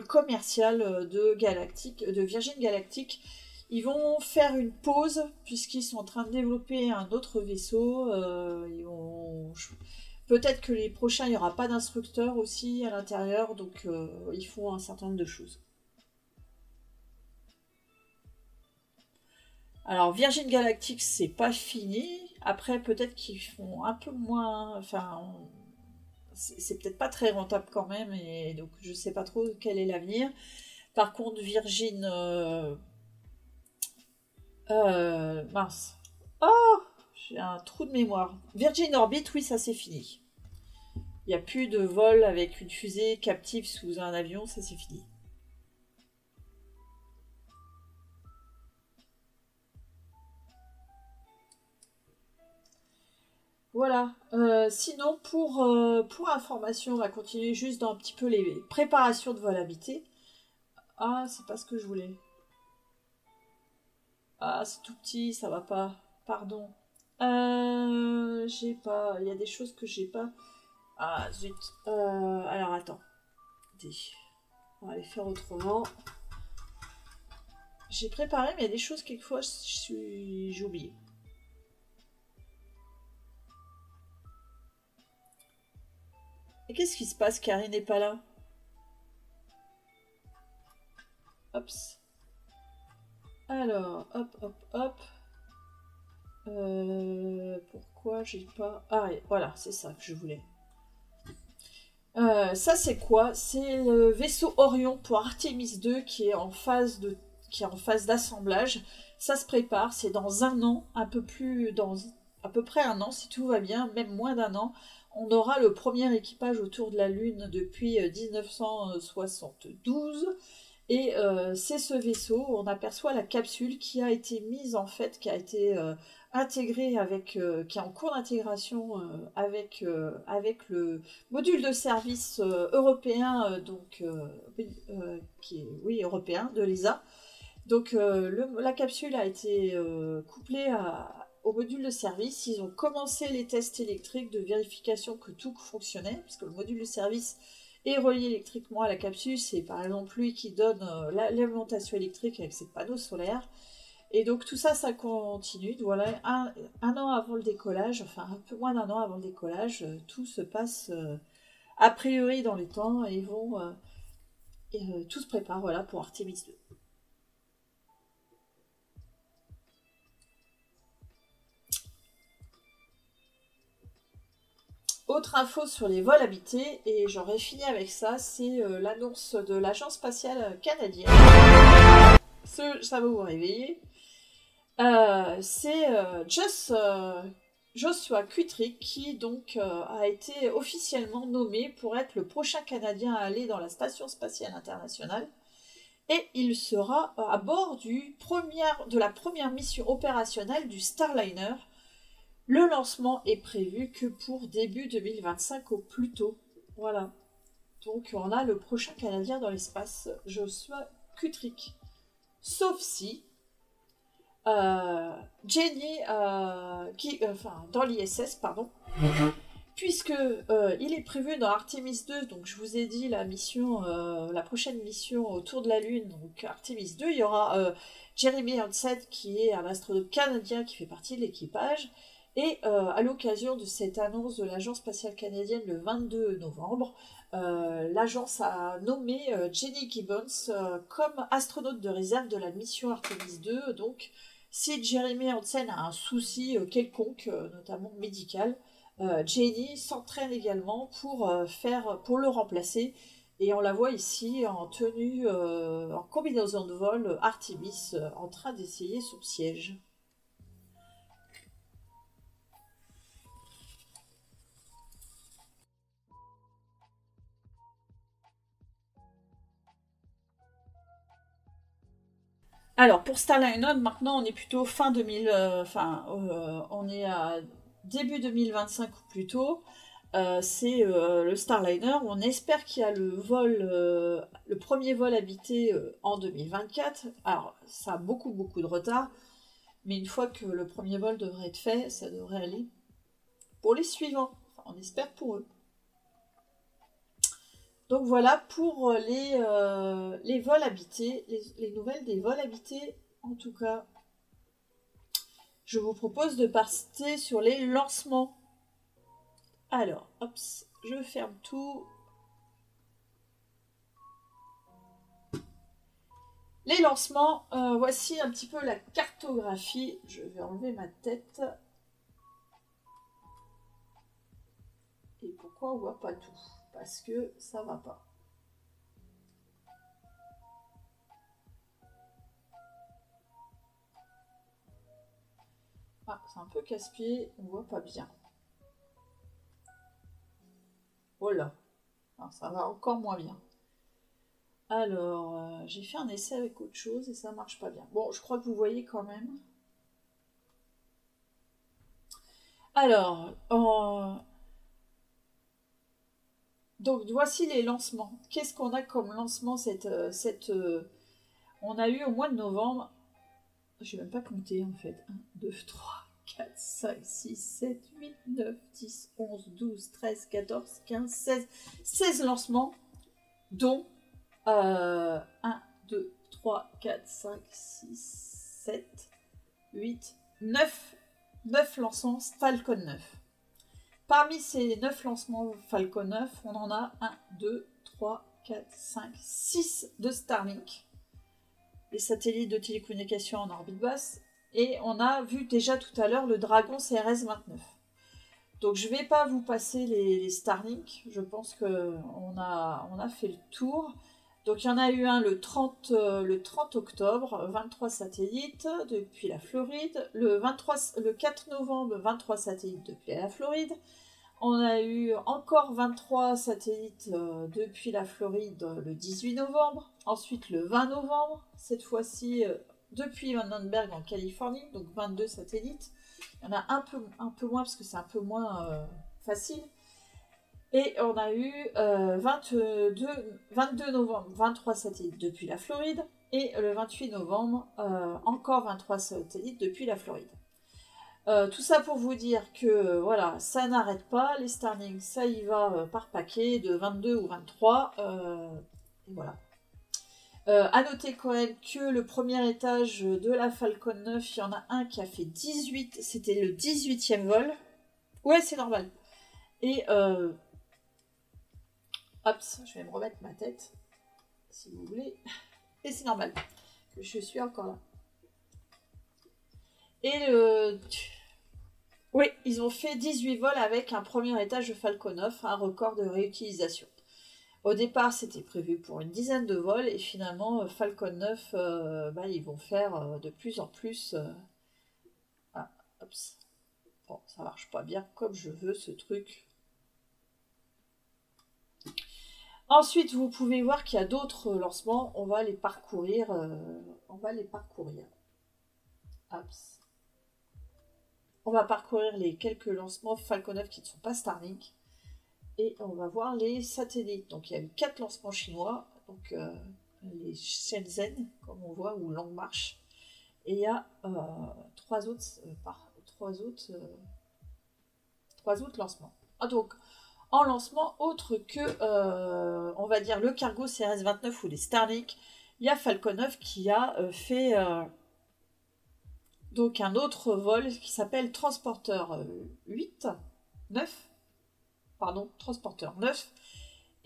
commercial de Virgin Galactic. Ils vont faire une pause puisqu'ils sont en train de développer un autre vaisseau. Peut-être que les prochains, il n'y aura pas d'instructeur aussi à l'intérieur, donc ils font un certain nombre de choses. Alors Virgin Galactic, c'est pas fini. Après, peut-être qu'ils font un peu moins... Enfin, c'est peut-être pas très rentable quand même, et donc je sais pas trop quel est l'avenir. Par contre, Virgin... mince. Oh, j'ai un trou de mémoire. Virgin Orbit, oui, ça c'est fini. Il n'y a plus de vol avec une fusée captive sous un avion, ça c'est fini. Voilà. Sinon, pour information, on va continuer juste dans un petit peu les préparations de vol habité. Ah, c'est pas ce que je voulais. Ah, c'est tout petit, ça va pas. Pardon. J'ai pas... Il y a des choses que j'ai pas... Ah, zut. Alors, attends. On va les faire autrement. J'ai préparé, mais il y a des choses, quelquefois, j'ai oublié. Et qu'est-ce qui se passe? Karine n'est pas là. Hops. Alors, hop. Pourquoi j'ai pas... Ah, voilà, c'est ça que je voulais. Ça, c'est quoi? C'est le vaisseau Orion pour Artemis 2 qui est en phase d'assemblage. Ça se prépare, c'est dans un an, dans à peu près un an, si tout va bien, même moins d'un an. On aura le premier équipage autour de la Lune depuis 1972. Et c'est ce vaisseau, on aperçoit la capsule qui a été mise en fait, qui a été intégrée avec, qui est en cours d'intégration avec le module de service européen, qui est oui, européen de l'ESA. Donc la capsule a été couplée au module de service. Ils ont commencé les tests électriques de vérification que tout fonctionnait, parce que le module de service est relié électriquement à la capsule. C'est par exemple lui qui donne l'alimentation électrique avec ses panneaux solaires. Et donc tout ça, ça continue. Voilà, un an avant le décollage, enfin un peu moins d'un an avant le décollage, tout se passe a priori dans les temps et tout se prépare voilà, pour Artemis 2. Autre info sur les vols habités, et j'aurais fini avec ça, c'est l'annonce de l'Agence spatiale canadienne. Ça va vous réveiller. C'est Joshua Kutrick qui donc a été officiellement nommé pour être le prochain Canadien à aller dans la Station spatiale internationale. Et il sera à bord de la première mission opérationnelle du Starliner. Le lancement est prévu que pour début 2025 au plus tôt. Voilà. Donc on a le prochain Canadien dans l'espace, Joshua Kutrick. Sauf si Jenny, dans l'ISS, pardon, puisque il est prévu dans Artemis 2, donc je vous ai dit la mission, la prochaine mission autour de la Lune, donc Artemis 2, il y aura Jeremy Hansen qui est un astronaute canadien qui fait partie de l'équipage. Et à l'occasion de cette annonce de l'Agence spatiale canadienne le 22 novembre, l'agence a nommé Jenny Gibbons comme astronaute de réserve de la mission Artemis 2. Donc, si Jeremy Hansen a un souci quelconque, notamment médical, Jenny s'entraîne également pour le remplacer. Et on la voit ici en tenue, en combinaison de vol Artemis, en train d'essayer son siège. Alors, pour Starliner, maintenant, on est plutôt fin 2000, on est à début 2025 ou plus tôt. C'est le Starliner. On espère qu'il y a le premier vol habité en 2024. Alors, ça a beaucoup de retard. Mais une fois que le premier vol devrait être fait, ça devrait aller pour les suivants. Enfin, on espère pour eux. Donc voilà pour les vols habités, les nouvelles des vols habités. En tout cas, je vous propose de passer sur les lancements. Alors, hop, je ferme tout. Les lancements, voici un petit peu la cartographie. Je vais enlever ma tête. Et pourquoi on voit pas tout ? Parce que ça va pas. Ah, c'est un peu casse-pied, on voit pas bien. Voilà. Alors, ça va encore moins bien. Alors, j'ai fait un essai avec autre chose et ça marche pas bien. Bon, je crois que vous voyez quand même. Alors, donc voici les lancements. Qu'est-ce qu'on a comme lancement on a eu au mois de novembre, je vais même pas compter en fait, 1, 2, 3, 4, 5, 6, 7, 8, 9, 10, 11, 12, 13, 14, 15, 16 lancements, dont 1, 2, 3, 4, 5, 6, 7, 8, 9 lancements Falcon 9. Parmi ces 9 lancements Falcon 9, on en a 1, 2, 3, 4, 5, 6 de Starlink, les satellites de télécommunication en orbite basse, et on a vu déjà tout à l'heure le Dragon CRS-29. Donc je ne vais pas vous passer les Starlink, je pense qu'on a fait le tour. Donc il y en a eu un le 30 octobre, 23 satellites depuis la Floride. Le 4 novembre, 23 satellites depuis la Floride. On a eu encore 23 satellites depuis la Floride le 18 novembre. Ensuite le 20 novembre, cette fois-ci depuis Vandenberg en Californie, donc 22 satellites. Il y en a un peu moins parce que c'est un peu moins facile. Et on a eu 22 novembre, 23 satellites depuis la Floride. Et le 28 novembre, encore 23 satellites depuis la Floride. Tout ça pour vous dire que voilà, ça n'arrête pas. Les Starlink, ça y va par paquet de 22 ou 23. Et voilà. À noter quand même que le premier étage de la Falcon 9, il y en a un qui a fait 18. C'était le 18e vol. Ouais, c'est normal. Et hop, je vais me remettre ma tête, si vous voulez. Et c'est normal que je suis encore là. Et oui, ils ont fait 18 vols avec un premier étage de Falcon 9, un record de réutilisation. Au départ, c'était prévu pour une dizaine de vols et finalement, Falcon 9, ils vont faire de plus en plus... Ah, hop. Bon, ça marche pas bien comme je veux ce truc. Ensuite, vous pouvez voir qu'il y a d'autres lancements. On va les parcourir. Hop. On va parcourir les quelques lancements Falcon 9 qui ne sont pas Starlink. Et on va voir les satellites. Donc il y a eu 4 lancements chinois. Donc les Shenzhen, comme on voit, ou Long March. Et il y a 3 autres lancements. Ah, donc, en lancement, autre que, on va dire, le cargo CRS-29 ou les Starlink, il y a Falcon 9 qui a fait donc un autre vol qui s'appelle Transporteur 9.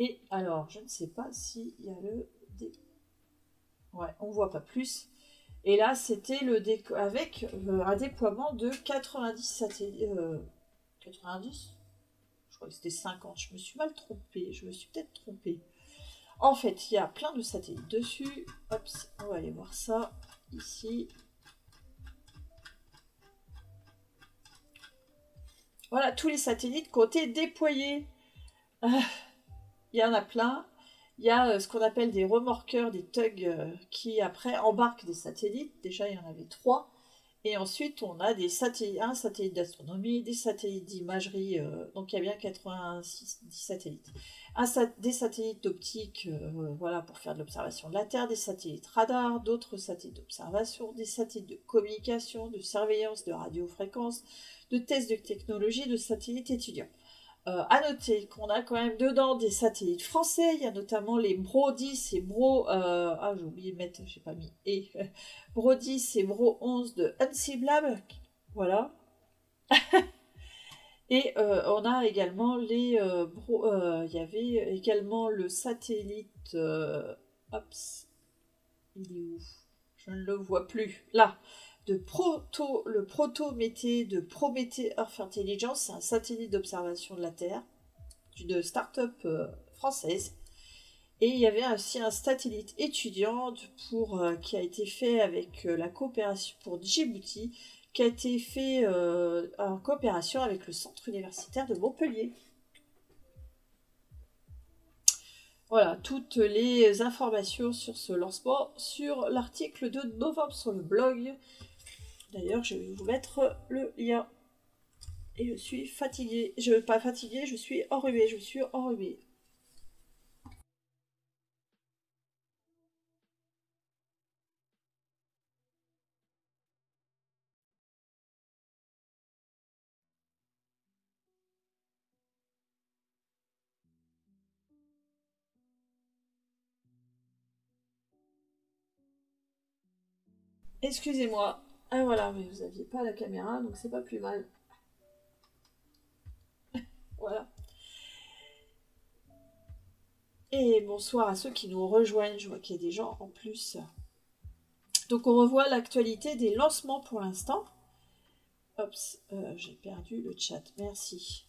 Et alors, je ne sais pas s'il y a le... Ouais, on ne voit pas plus. Et là, c'était avec un déploiement de 90 satellites. 90 ? Je crois que c'était 50. Je me suis mal trompée. Je me suis peut-être trompée. En fait, il y a plein de satellites dessus. Hop, on va aller voir ça ici. Voilà, tous les satellites qui ont été déployés. Il y en a plein. Il y a ce qu'on appelle des remorqueurs, des tugs qui après embarquent des satellites. Déjà, il y en avait 3. Et ensuite, on a des satellites, un satellite d'astronomie, des satellites d'imagerie, donc il y a bien 86 satellites. Des satellites optiques, voilà, pour faire de l'observation de la Terre, des satellites radars, d'autres satellites d'observation, des satellites de communication, de surveillance, de radiofréquence, de tests de technologie, de satellites étudiants. À noter qu'on a quand même dedans des satellites français, il y a notamment les Bro 10 et Bro... j'ai oublié de mettre, j'ai pas mis... Bro 10 et Bro 11 de Unciblab, voilà. Et on a également les... il y avait également le satellite... Ops, il est où? Je ne le vois plus. Là, le Protométhée de Prométhée Earth Intelligence, c'est un satellite d'observation de la Terre, d'une start-up française. Et il y avait aussi un satellite étudiant qui a été fait avec la coopération pour Djibouti, qui a été fait en coopération avec le centre universitaire de Montpellier. Voilà, toutes les informations sur ce lancement sur l'article de novembre sur le blog. D'ailleurs, je vais vous mettre le lien. Et je suis fatiguée. Pas fatiguée, je suis enrhumée. Excusez-moi. Ah voilà, mais vous n'aviez pas la caméra, donc c'est pas plus mal. Voilà. Et bonsoir à ceux qui nous rejoignent. Je vois qu'il y a des gens en plus. Donc on revoit l'actualité des lancements pour l'instant. Oups, j'ai perdu le chat. Merci.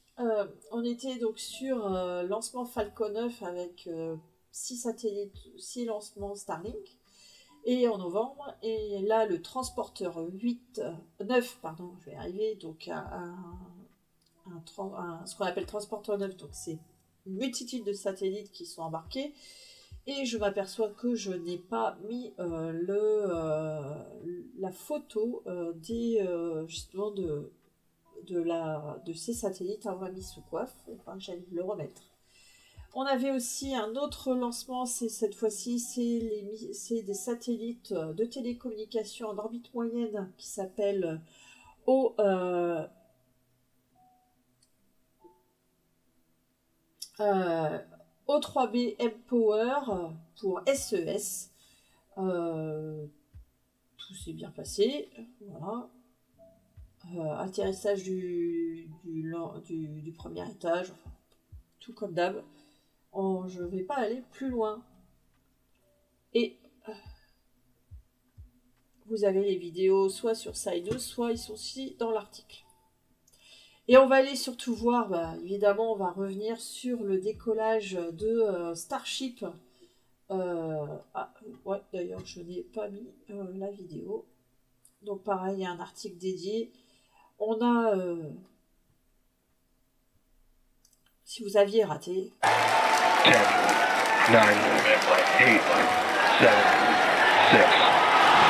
On était donc sur lancement Falcon 9 avec 6 satellites, 6 lancements Starlink. Et en novembre, et là le transporteur 9, je vais arriver, donc ce qu'on appelle transporteur neuf, donc c'est une multitude de satellites qui sont embarqués. Et je m'aperçois que je n'ai pas mis la photo justement de ces satellites mis sous coiffe. Enfin, j'allais le remettre. On avait aussi un autre lancement, cette fois-ci, c'est des satellites de télécommunication en orbite moyenne qui s'appellent O3B mPower pour SES. Tout s'est bien passé. Voilà. Atterrissage du premier étage. Enfin, tout comme d'hab. Je ne vais pas aller plus loin. Et vous avez les vidéos soit sur Side, soit ils sont aussi dans l'article. Et on va aller surtout voir, évidemment, on va revenir sur le décollage de Starship. Ouais, d'ailleurs, je n'ai pas mis la vidéo. Donc pareil, il y a un article dédié. On a... si vous aviez raté... 10, 9, 8, 7, 6,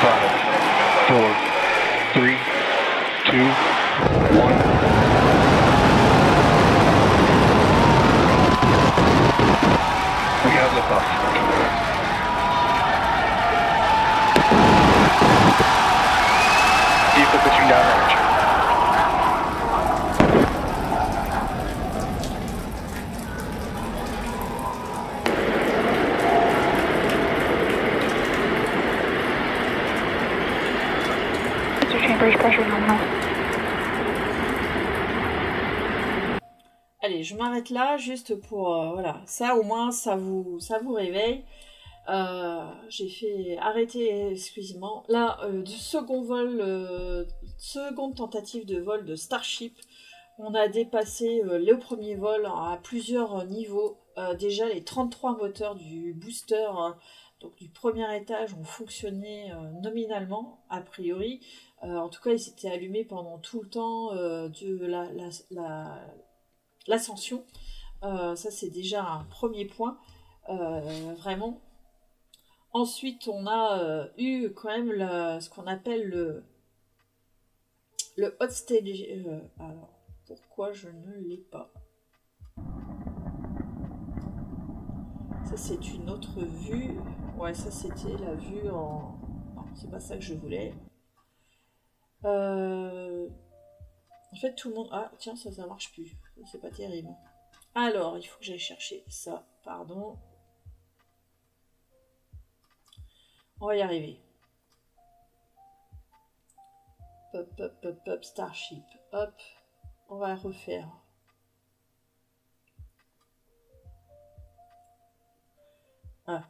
5, 4, 3, 2, 1. We have liftoff. Vehicle pitching downrange. Chambers pressure nominal. Allez, je m'arrête là, juste pour... voilà, ça au moins, ça vous réveille. J'ai fait arrêter exclusivement. Là, du second vol, seconde tentative de vol de Starship, on a dépassé le premier vol à plusieurs niveaux. Déjà, les 33 moteurs du booster, donc du premier étage, ont fonctionné nominalement, a priori. En tout cas, ils s'étaient allumés pendant tout le temps de l'ascension. Ça, c'est déjà un premier point, vraiment. Ensuite, on a eu quand même ce qu'on appelle le hot stage. Alors, pourquoi je ne l'ai pas? Ça, c'est une autre vue. Ouais, ça, c'était la vue en... Non, c'est pas ça que je voulais. En fait, tout le monde... Ah, tiens, ça marche plus. C'est pas terrible. Alors, il faut que j'aille chercher ça. Pardon. On va y arriver. Hop, hop, hop, hop, Starship. Hop. On va refaire. Ah.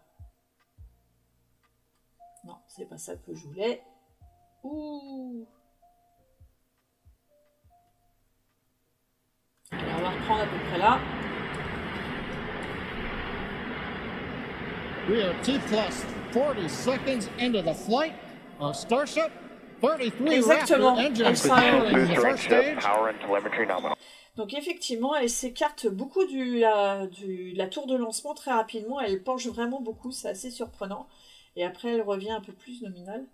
Non, c'est pas ça que je voulais. Ouh. Alors, on va reprendre à peu près là. We are T plus 40 seconds into the flight of Starship. 33 Exactement. Raptor engines Excellent. firing in the Booster first range up, stage. power and telemetry nominal. Donc effectivement, elle s'écarte beaucoup de la tour de lancement très rapidement. Elle penche vraiment beaucoup, c'est assez surprenant. Et après, elle revient un peu plus nominale.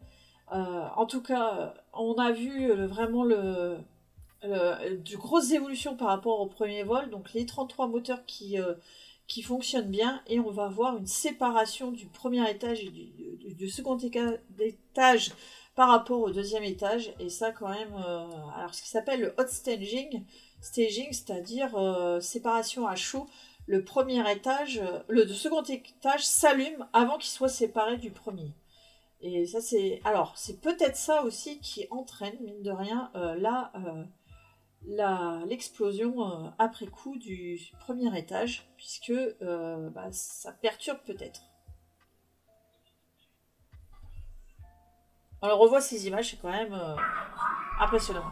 En tout cas, on a vu vraiment de grosses évolutions par rapport au premier vol. Donc les 33 moteurs qui fonctionnent bien. Et on va avoir une séparation du premier étage et du second étage par rapport au deuxième étage. Et ça quand même... alors ce qui s'appelle le hot staging, c'est-à-dire séparation à chaud. Le premier étage, le second étage s'allume avant qu'il soit séparé du premier. Et ça c'est... Alors, c'est peut-être ça aussi qui entraîne, mine de rien, l'explosion après coup du premier étage, puisque ça perturbe peut-être. Alors, on revoit ces images, c'est quand même impressionnant.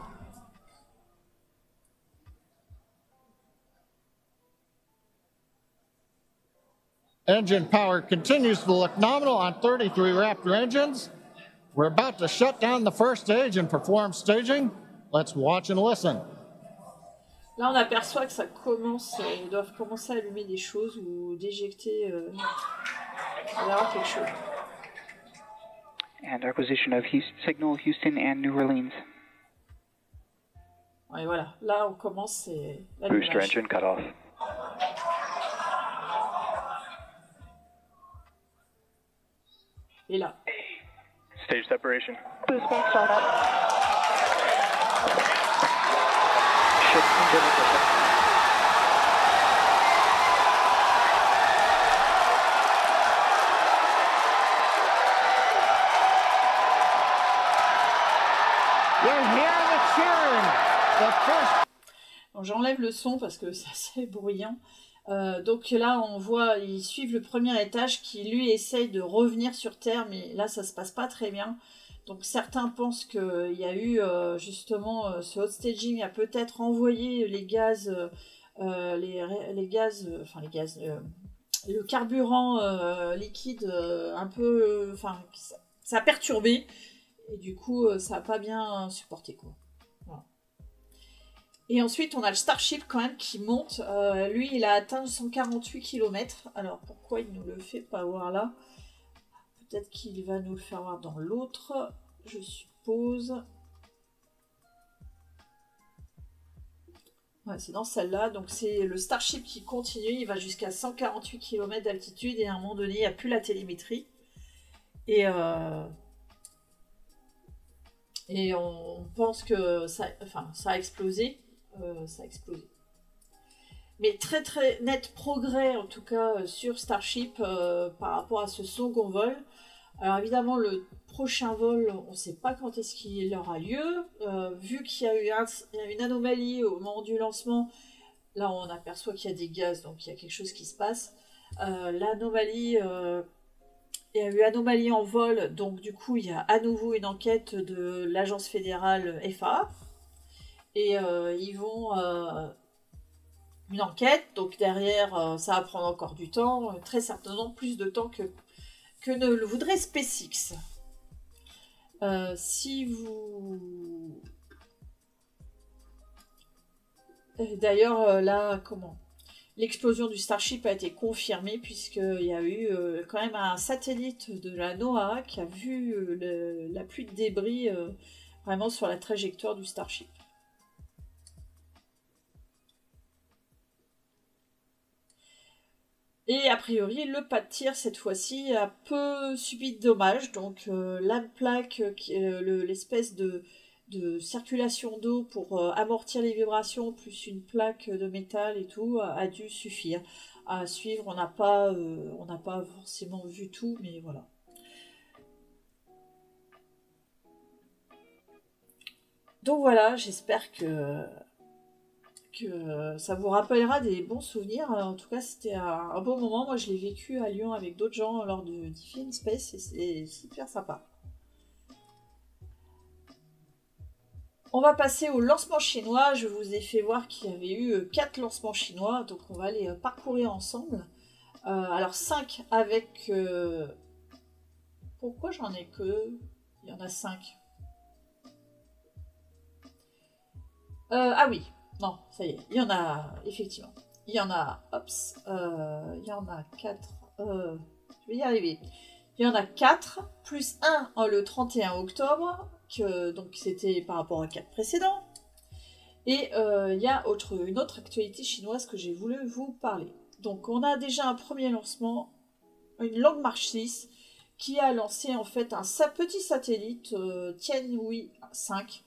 Engine power continues to look nominal on 33 Raptor engines. We're about to shut down the first stage and perform staging. Let's watch and listen. Là, on aperçoit que ça commence, ils doivent commencer à allumer des choses ou d'éjecter. Il va y avoir quelque chose. And acquisition of signal Houston and New Orleans. Et voilà, là on commence, c'est Booster l'allumage. engine cut off. Et là, Stage separation. Booster startup. Ship engine ignition. You hear the cheering. The first donc j'enlève le son parce que c'est assez bruyant. Donc là, on voit, ils suivent le premier étage qui lui essaye de revenir sur Terre, mais là ça se passe pas très bien. Donc certains pensent qu'il y a eu justement ce hot staging a peut-être envoyé les gaz, le carburant liquide un peu, enfin ça a perturbé et du coup ça a pas bien supporté quoi. Voilà. Et ensuite on a le Starship quand même qui monte. Lui il a atteint 148 km. Alors pourquoi il nous le fait pas voir là? Peut-être qu'il va nous le faire voir dans l'autre, je suppose. Ouais, c'est dans celle-là. Donc c'est le Starship qui continue. Il va jusqu'à 148 km d'altitude et à un moment donné, il n'y a plus la télémétrie. Et on pense que ça a explosé. Ça a explosé. Mais très très net progrès en tout cas sur Starship par rapport à ce second vol. Alors évidemment le prochain vol on ne sait pas quand est-ce qu'il aura lieu. Vu qu'il y a eu une anomalie au moment du lancement, là on aperçoit qu'il y a des gaz donc il y a quelque chose qui se passe. L'anomalie, il y a eu anomalie en vol donc du coup il y a à nouveau une enquête de l'agence fédérale FAA. Et ils vont... une enquête, donc derrière ça va prendre encore du temps, très certainement plus de temps que ne le voudrait SpaceX. Si vous... D'ailleurs là, l'explosion du Starship a été confirmée puisqu'il y a eu quand même un satellite de la NOAA qui a vu la pluie de débris vraiment sur la trajectoire du Starship. Et a priori, le pas de tir, cette fois-ci, a peu subi de dommages. Donc la plaque, l'espèce de circulation d'eau pour amortir les vibrations, plus une plaque de métal et tout, a dû suffire. À suivre, on n'a pas forcément vu tout, mais voilà. Donc voilà, j'espère que ça vous rappellera des bons souvenirs. En tout cas, c'était un beau moment. Moi, je l'ai vécu à Lyon avec d'autres gens lors de Diffie in Space et c'est super sympa. On va passer au lancement chinois. Je vous ai fait voir qu'il y avait eu 4 lancements chinois, donc on va les parcourir ensemble. Alors 5 avec... Pourquoi j'en ai que... Il y en a 5. Ah oui. Non, ça y est, il y en a, effectivement. Il y en a, il y en a 4, je vais y arriver. Il y en a 4, plus 1 le 31 octobre, donc c'était par rapport à 4 précédents. Et il y a une autre actualité chinoise que j'ai voulu vous parler. Donc on a déjà un premier lancement, une Long March 6, qui a lancé en fait un petit satellite Tianhui 5,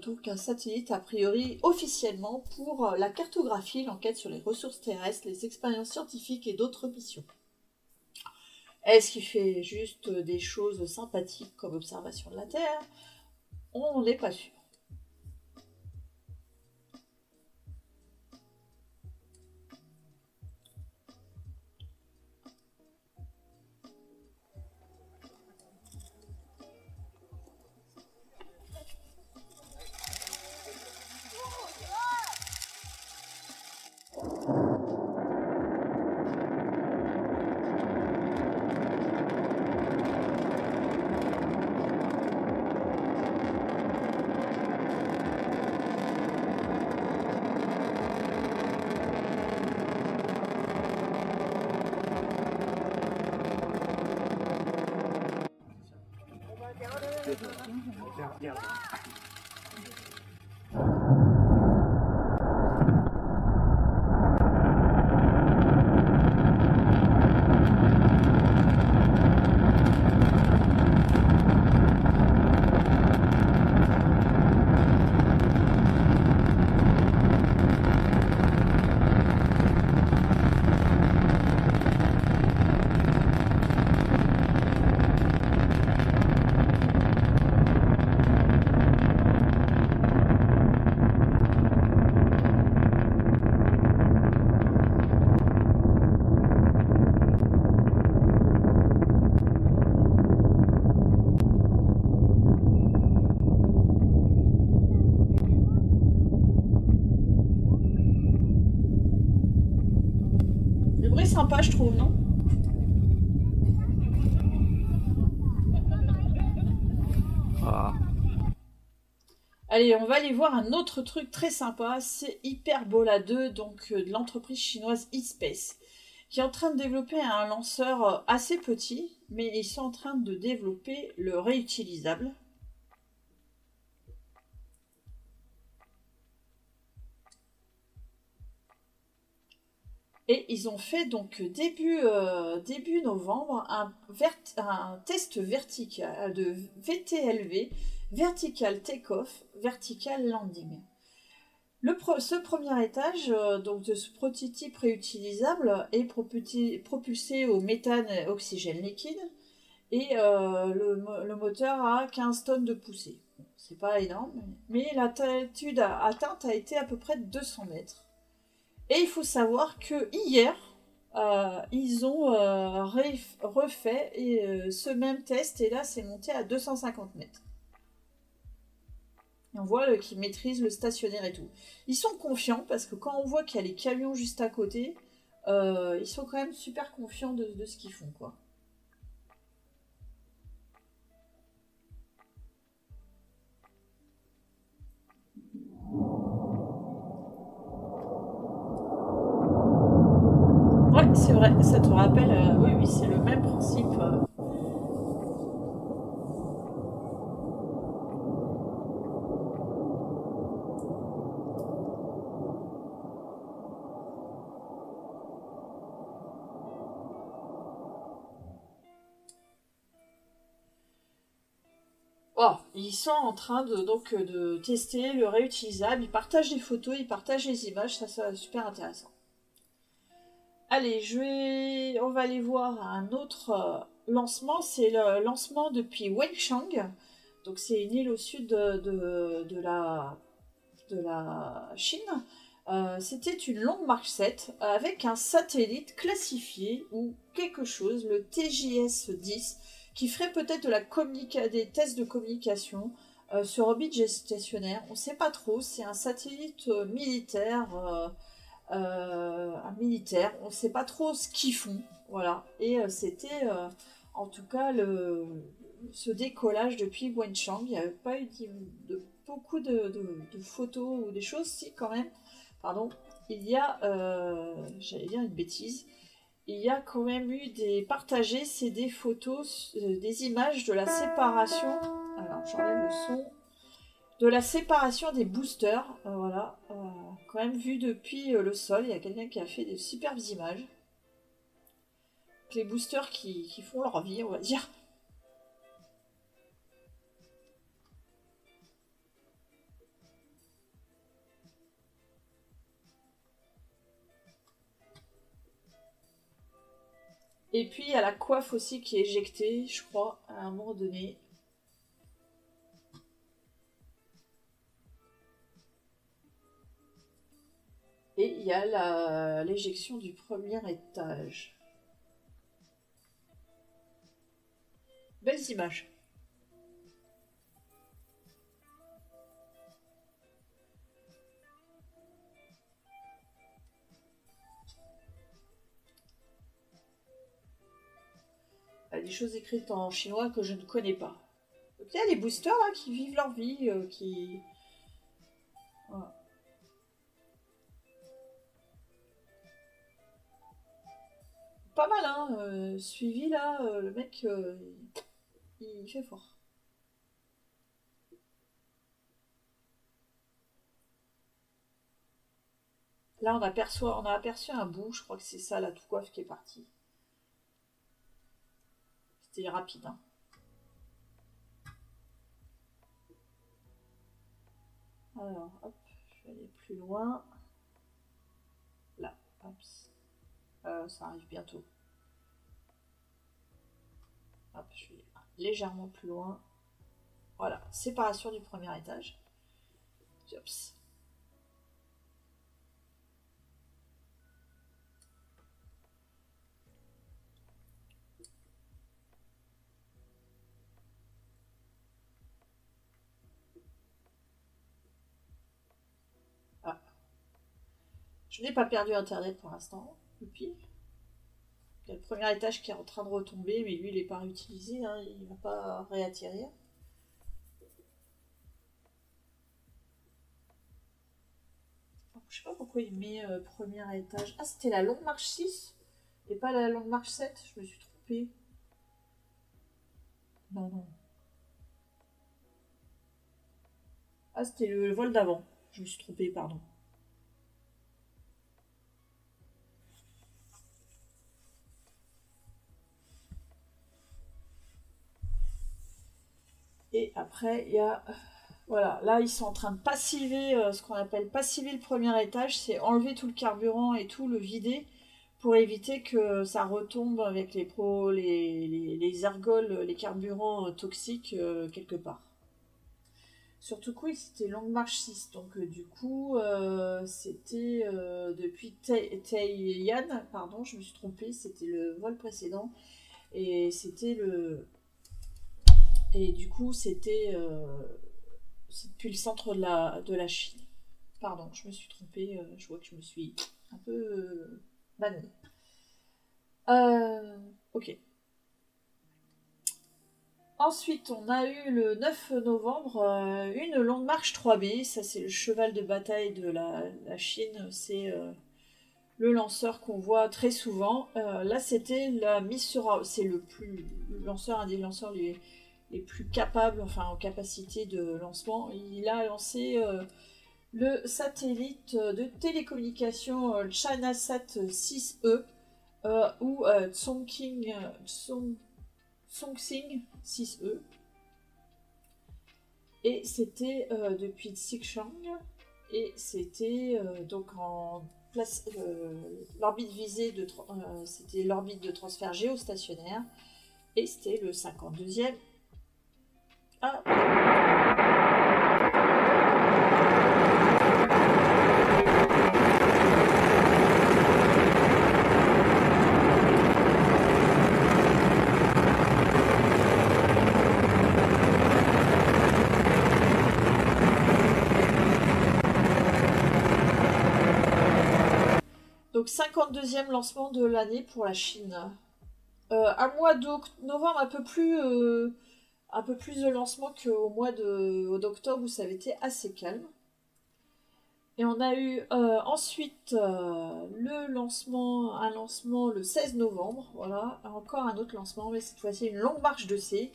donc un satellite a priori officiellement pour la cartographie, l'enquête sur les ressources terrestres, les expériences scientifiques et d'autres missions. Est-ce qu'il fait juste des choses sympathiques comme observation de la Terre? On n'est pas sûr. Le bruit est sympa, je trouve, non? Ah. Allez, on va aller voir un autre truc très sympa, c'est Hyperbola 2, donc de l'entreprise chinoise eSpace, qui est en train de développer un lanceur assez petit, mais ils sont en train de développer le réutilisable. Et ils ont fait donc début novembre un test vertical de VTLV, Vertical Takeoff, Vertical Landing. Ce premier étage donc de ce prototype réutilisable est propulsé au méthane oxygène liquide et le moteur a 15 tonnes de poussée. Bon, c'est pas énorme, mais l'altitude atteinte a été à peu près de 200 mètres. Et il faut savoir que hier, ils ont refait ce même test et là c'est monté à 250 mètres. Et on voit qu'ils maîtrisent le stationnaire et tout. Ils sont confiants parce que quand on voit qu'il y a les camions juste à côté, ils sont quand même super confiants de ce qu'ils font, quoi. Ouais, c'est vrai, ça te rappelle, oui, c'est le même principe. Oh, ils sont en train de tester le réutilisable, ils partagent des photos, ils partagent les images, ça c'est super intéressant. Allez, on va aller voir un autre lancement, c'est le lancement depuis Wenchang. Donc c'est une île au sud de la Chine. C'était une longue marche 7 avec un satellite classifié ou quelque chose, le TJS-10, qui ferait peut-être des tests de communication sur orbite géostationnaire. On ne sait pas trop, c'est un satellite militaire. Un militaire, on ne sait pas trop ce qu'ils font, voilà. Et c'était en tout cas ce décollage depuis Wenchang. Il n'y avait pas eu beaucoup de photos ou des choses, si quand même. Pardon, il y a, j'allais dire une bêtise. Il y a quand même eu partagés, c'est des photos, des images de la séparation. Alors j'enlève le son. De la séparation des boosters, voilà, quand même vu depuis le sol, il y a quelqu'un qui a fait de superbes images. Les boosters qui font leur vie, on va dire. Et puis il y a la coiffe aussi qui est éjectée, je crois, à un moment donné. Et il y a l'éjection du premier étage. Belles images. Il y a des choses écrites en chinois que je ne connais pas. Donc il y a les boosters là qui vivent leur vie, qui... Voilà. Pas mal, hein, suivi là, le mec, il fait fort. Là, on a aperçu un bout. Je crois que c'est ça, la tout coiffe qui est partie. C'était rapide, hein. Alors, hop, je vais aller plus loin. Là, hop. Ça arrive bientôt. Hop, je vais légèrement plus loin. Voilà, séparation du premier étage. Hops. Je n'ai pas perdu internet pour l'instant, depuis. Il y a le premier étage qui est en train de retomber, mais lui il n'est pas réutilisé, hein, il ne va pas réatterrir. Je sais pas pourquoi il met premier étage. Ah, c'était la longue marche 6 et pas la longue marche 7, je me suis trompée. Non, non. Ah, c'était le vol d'avant, je me suis trompée, pardon. Et après, il y a... Voilà, là, ils sont en train de passiver, ce qu'on appelle passiver le premier étage, c'est enlever tout le carburant et tout, le vider, pour éviter que ça retombe avec les ergols, les carburants toxiques quelque part. Surtout que oui, c'était Longue Marche 6, donc du coup, c'était depuis Taiyuan, pardon, je me suis trompée, c'était le vol précédent, et c'était le... Et du coup, c'était depuis le centre de la Chine. Pardon, je me suis trompée. Je vois que je me suis un peu bananie. Ok. Ensuite, on a eu le 9 novembre une longue marche 3B. Ça, c'est le cheval de bataille de la Chine. C'est le lanceur qu'on voit très souvent. Là, c'était la Misura. C'est le lanceur, un des lanceurs les plus capables, enfin en capacité de lancement. Il a lancé le satellite de télécommunication ChinaSat 6E ou Chongqing 6E. Et c'était depuis Xichang. Et c'était donc en place l'orbite visée de c'était l'orbite de transfert géostationnaire. Et c'était le 52e. Ah. Donc 52e lancement de l'année pour la Chine. Un mois de novembre un peu plus de lancement qu'au mois d'octobre où ça avait été assez calme. Et on a eu ensuite un lancement le 16 novembre, voilà, encore un autre lancement, mais cette fois-ci une longue marche de C,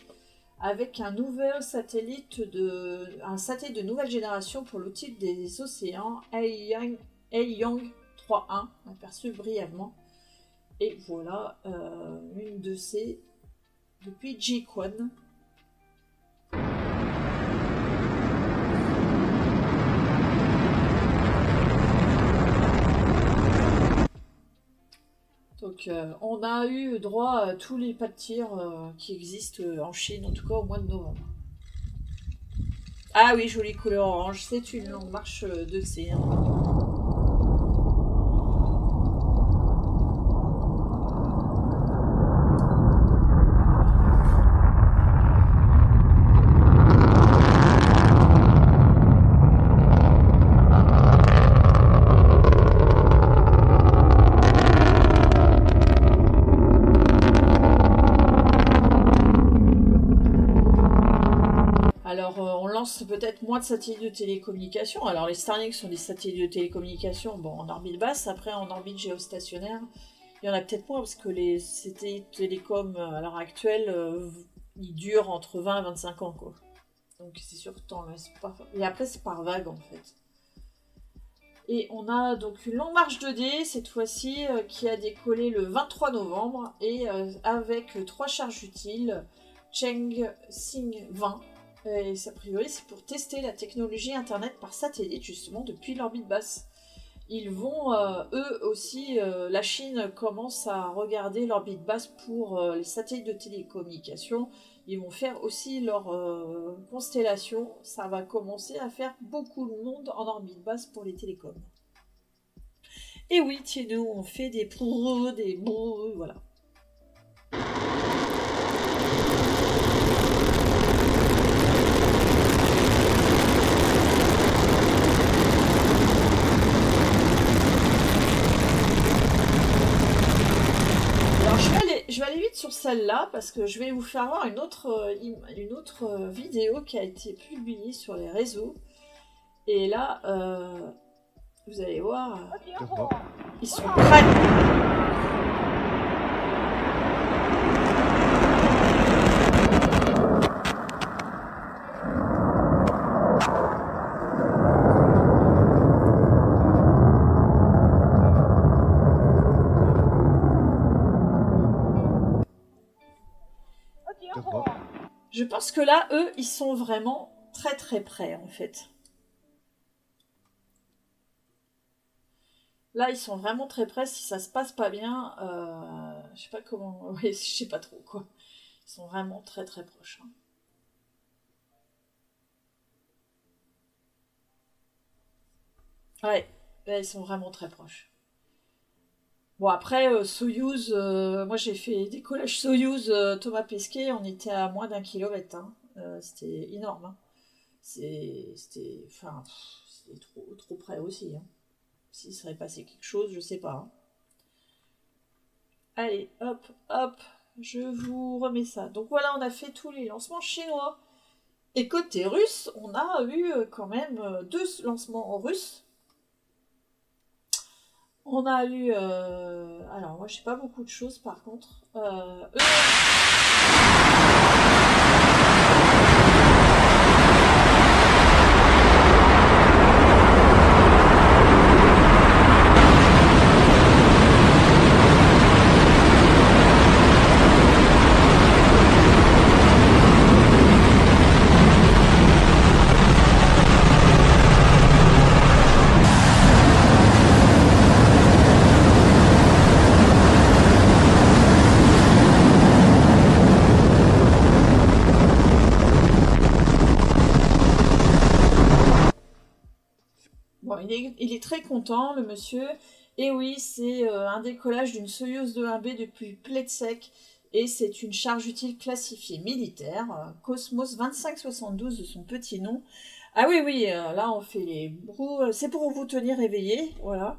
avec un nouvel satellite de nouvelle génération pour l'outil des océans, Haiyang 3.1, aperçu brièvement. Et voilà, une de ces depuis Jiquan. Donc on a eu droit à tous les pas de tir qui existent en Chine, en tout cas au mois de novembre. Ah oui, jolie couleur orange, c'est une longue marche de C. Peut-être moins de satellites de télécommunication. Alors les Starlink sont des satellites de télécommunication en orbite basse, après en orbite géostationnaire il y en a peut-être moins parce que les satellites télécom à l'heure actuelle ils durent entre 20 et 25 ans quoi. Donc c'est sûr que et après c'est par vague en fait. Et on a donc une longue marche 2D, cette fois-ci, qui a décollé le 23 novembre, et avec 3 charges utiles, Cheng Xing 20. Et a priori, c'est pour tester la technologie Internet par satellite, justement, depuis l'orbite basse. Ils vont, eux aussi, la Chine commence à regarder l'orbite basse pour les satellites de télécommunication. Ils vont faire aussi leur constellation. Ça va commencer à faire beaucoup de monde en orbite basse pour les télécoms. Et oui, chez nous, on fait des voilà. Je vais aller vite sur celle-là parce que je vais vous faire voir une autre vidéo qui a été publiée sur les réseaux. Et là, vous allez voir, ils sont prêts. Je pense que là, eux, ils sont vraiment très très près en fait. Là, ils sont vraiment très près. Si ça se passe pas bien, je sais pas comment. Oui, je sais pas trop quoi. Ils sont vraiment très très proches. Hein. Ouais, là, ils sont vraiment très proches. Bon, après, Soyouz, moi j'ai fait décollage Soyouz Thomas Pesquet, on était à moins d'1 kilomètre. Hein. C'était énorme. Hein. C'était trop près aussi. Hein. S'il serait passé quelque chose, je sais pas. Hein. Allez, hop, hop, je vous remets ça. Donc voilà, on a fait tous les lancements chinois. Et côté russe, on a eu quand même 2 lancements russes. On a eu... alors, moi, je sais pas beaucoup de choses, par contre. Il est très content, le monsieur. Et oui, c'est un décollage d'une Soyouz 2-1B depuis Pletsek. Et c'est une charge utile classifiée militaire. Cosmos 2572 de son petit nom. Ah oui, oui, là on fait les brous. C'est pour vous tenir éveillé, voilà.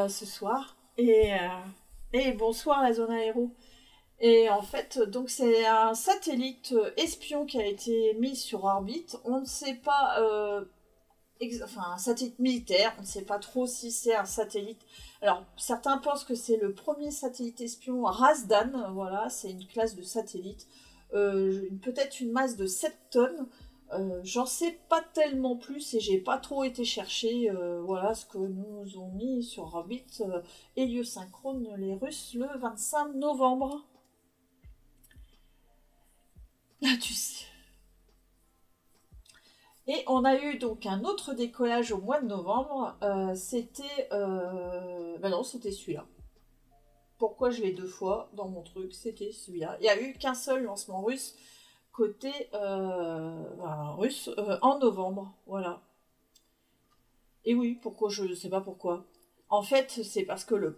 Ce soir. Et bonsoir la zone aéro. Et en fait, donc c'est un satellite espion qui a été mis sur orbite. On ne sait pas... un satellite militaire, on ne sait pas trop si c'est un satellite. Alors, certains pensent que c'est le premier satellite espion Razdan, voilà, c'est une classe de satellite, peut-être une masse de 7 tonnes. J'en sais pas tellement plus et j'ai pas trop été chercher, voilà ce que nous ont mis sur orbite héliosynchrone les Russes le 25 novembre. Ah, tu sais. Et on a eu donc un autre décollage au mois de novembre. C'était... non, c'était celui-là. Pourquoi je l'ai 2 fois dans mon truc? C'était celui-là. Il n'y a eu qu'un seul lancement russe côté russe en novembre. Voilà. Et oui, pourquoi? Je ne sais pas pourquoi. En fait, c'est parce que le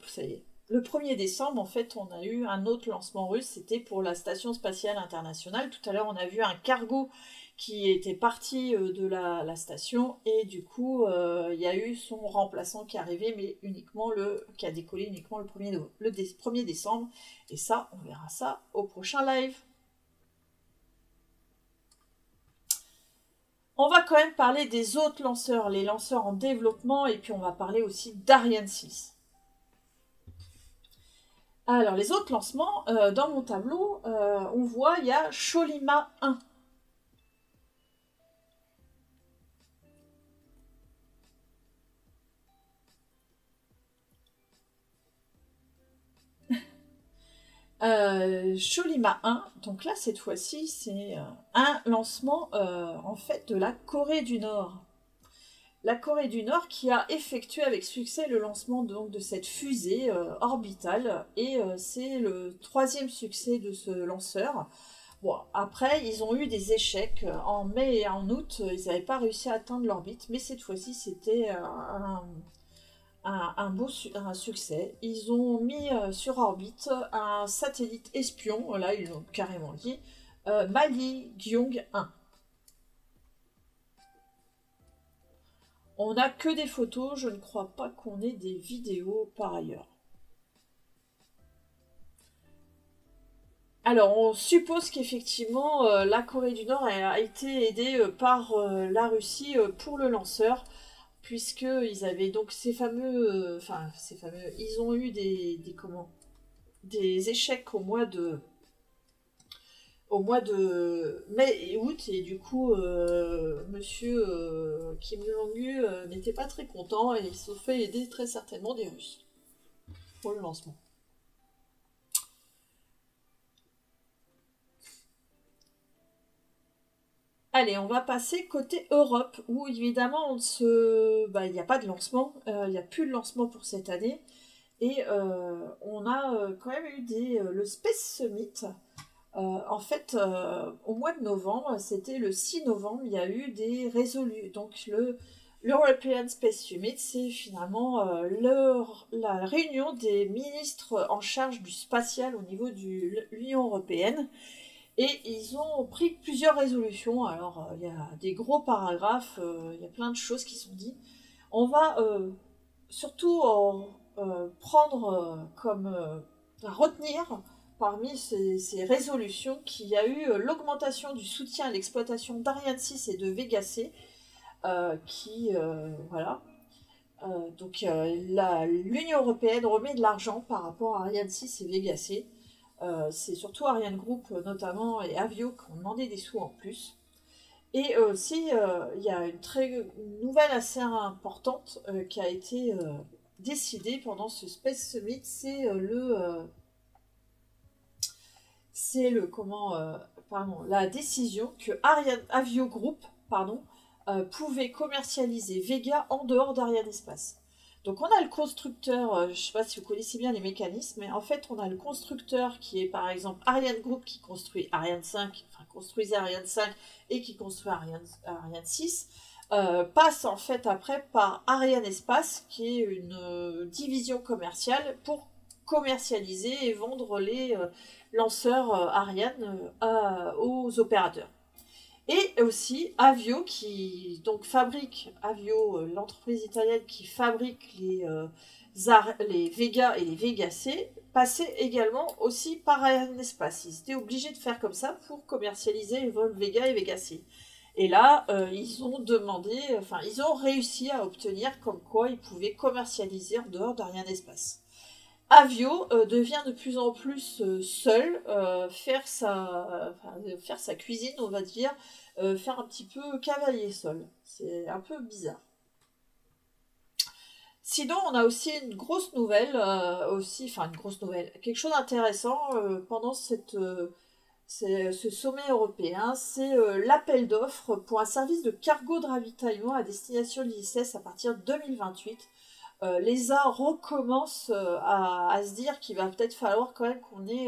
1er décembre, en fait, on a eu un autre lancement russe. C'était pour la Station Spatiale Internationale. Tout à l'heure, on a vu un cargo qui était parti de la station et du coup il y a eu son remplaçant qui est arrivé mais qui a décollé uniquement le 1er décembre et ça on verra ça au prochain live. On va quand même parler des autres lanceurs, les lanceurs en développement et puis on va parler aussi d'Ariane 6. Alors les autres lancements, dans mon tableau on voit il y a Cholima 1. Cholima 1, donc là cette fois-ci c'est un lancement en fait de la Corée du Nord. La Corée du Nord qui a effectué avec succès le lancement donc, de cette fusée orbitale et c'est le 3e succès de ce lanceur. Bon, après ils ont eu des échecs en mai et en août, ils n'avaient pas réussi à atteindre l'orbite, mais cette fois-ci c'était un succès. Ils ont mis sur orbite un satellite espion, là ils l'ont carrément dit, Mali Gyong 1. On n'a que des photos, je ne crois pas qu'on ait des vidéos par ailleurs. Alors on suppose qu'effectivement la Corée du Nord a été aidée par la Russie pour le lanceur, puisqu'ils avaient donc ces fameux, ils ont eu des échecs au mois de mai et août, et du coup monsieur Kim Jong-un n'était pas très content et ils se sont fait aider très certainement des Russes pour le lancement. Allez, on va passer côté Europe, où évidemment il n'y a pas de lancement, il n'y a plus de lancement pour cette année, et on a quand même eu le Space Summit. En fait, au mois de novembre, c'était le 6 novembre, il y a eu des résolutions. Donc l'European Space Summit, c'est finalement la réunion des ministres en charge du spatial au niveau de l'Union européenne. Et ils ont pris plusieurs résolutions. Alors, il y a des gros paragraphes, il y a plein de choses qui sont dites. On va surtout prendre retenir parmi ces résolutions qu'il y a eu l'augmentation du soutien à l'exploitation d'Ariane 6 et de Vega C, donc l'Union européenne remet de l'argent par rapport à Ariane 6 et Vega C. C'est surtout Ariane Group notamment et Avio qui ont demandé des sous en plus. Et aussi, il y a une nouvelle assez importante qui a été décidée pendant ce Space Summit, c'est la décision que Avio Group pouvait commercialiser Vega en dehors d'Ariane Espace. Donc on a le constructeur, je ne sais pas si vous connaissez bien les mécanismes, mais en fait on a le constructeur qui est par exemple Ariane Group qui construit Ariane 5, construisait Ariane 5 et qui construit Ariane 6, passe en fait après par Ariane Espace qui est une division commerciale pour commercialiser et vendre les lanceurs Ariane aux opérateurs. Et aussi Avio qui donc fabrique, l'entreprise italienne qui fabrique les Vega et les Vega C, passait également aussi par Ariane Espace. Ils étaient obligés de faire comme ça pour commercialiser les vols Vega et Vega C. Et là, ils ont réussi à obtenir comme quoi ils pouvaient commercialiser en dehors d'Ariane Espace. Avio devient de plus en plus seul, faire sa cuisine, on va dire, faire un petit peu cavalier seul. C'est un peu bizarre. Sinon, on a aussi une grosse nouvelle, quelque chose d'intéressant pendant ce sommet européen, c'est l'appel d'offres pour un service de cargo de ravitaillement à destination de l'ISS à partir de 2028. L'ESA recommence à se dire qu'il va peut-être falloir quand même qu'on ait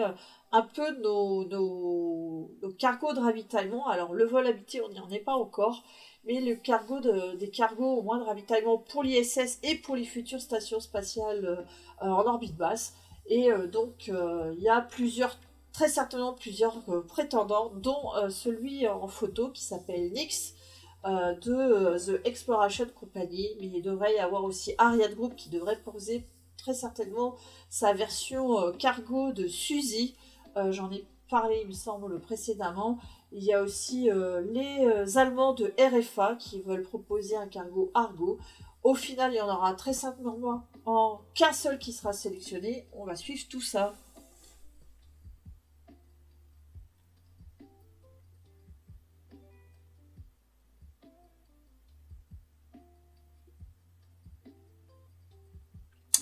un peu nos cargos de ravitaillement. Alors le vol habité, on n'y en est pas encore, mais des cargos au moins de ravitaillement pour l'ISS et pour les futures stations spatiales en orbite basse. Et donc il y a très certainement plusieurs prétendants, dont celui en photo qui s'appelle Nix, de The Exploration Company, mais il devrait y avoir aussi Ariane Group qui devrait poser très certainement sa version cargo de Suzy. J'en ai parlé, il me semble, précédemment. Il y a aussi les Allemands de RFA qui veulent proposer un cargo Argo. Au final, il y en aura très simplement qu'un seul qui sera sélectionné. On va suivre tout ça.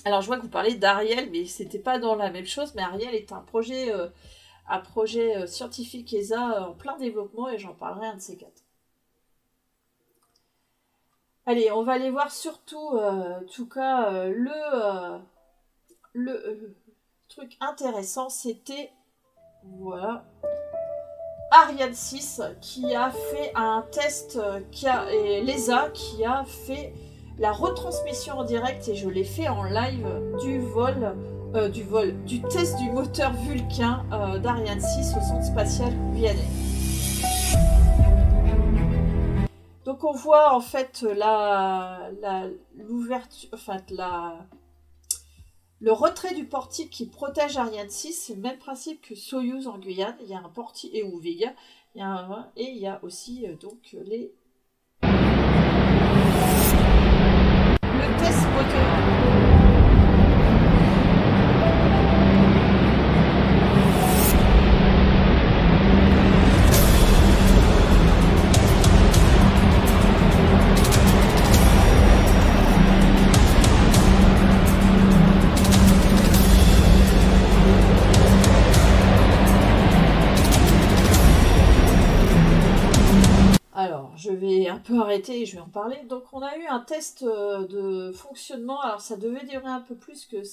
Alors je vois que vous parlez d'Ariel, mais c'était pas dans la même chose, mais Ariel est un projet scientifique ESA en plein développement et j'en parlerai un de ces quatre. Allez, on va aller voir surtout, en tout cas, le truc intéressant, c'était, voilà, Ariane 6 qui a fait un test, et l'ESA qui a fait la retransmission en direct, et je l'ai fait en live, du test du moteur Vulcain d'Ariane 6 au centre spatial guyanais. Donc on voit en fait l'ouverture, enfin le retrait du portique qui protège Ariane 6, c'est le même principe que Soyouz en Guyane. Il y a un portique, et ou Vega, et il y a aussi donc le test moteur. Alors, je vais un peu arrêter et je vais en parler. Donc, on a eu un test de fonctionnement. Alors, ça devait durer un peu plus que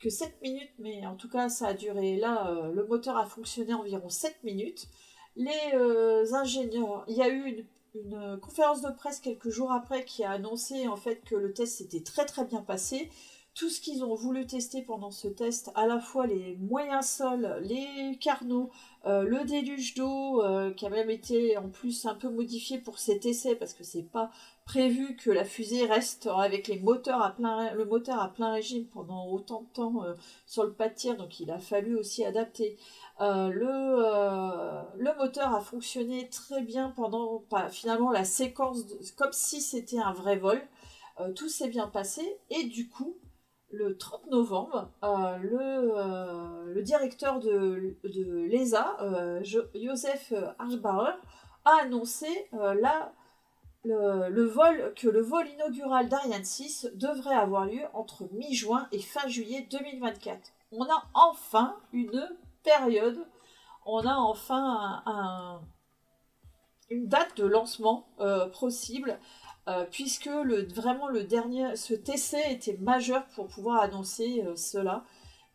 7 minutes, mais en tout cas, ça a duré. Là, le moteur a fonctionné environ 7 minutes. Les ingénieurs, il y a eu une conférence de presse quelques jours après qui a annoncé en fait que le test s'était très très bien passé. Tout ce qu'ils ont voulu tester pendant ce test, à la fois les moyens sols, les carnaux, le déluge d'eau, qui a même été en plus un peu modifié pour cet essai, parce que c'est pas prévu que la fusée reste avec le moteur à plein régime pendant autant de temps sur le pas de tir, donc il a fallu aussi adapter. Le moteur a fonctionné très bien pendant finalement la séquence, comme si c'était un vrai vol. Tout s'est bien passé, et du coup, le 30 novembre, le directeur de l'ESA, Joseph Harbauer, a annoncé que le vol inaugural d'Ariane 6 devrait avoir lieu entre mi-juin et fin juillet 2024. On a enfin une période, on a enfin une date de lancement possible. Puisque cet essai était majeur pour pouvoir annoncer cela.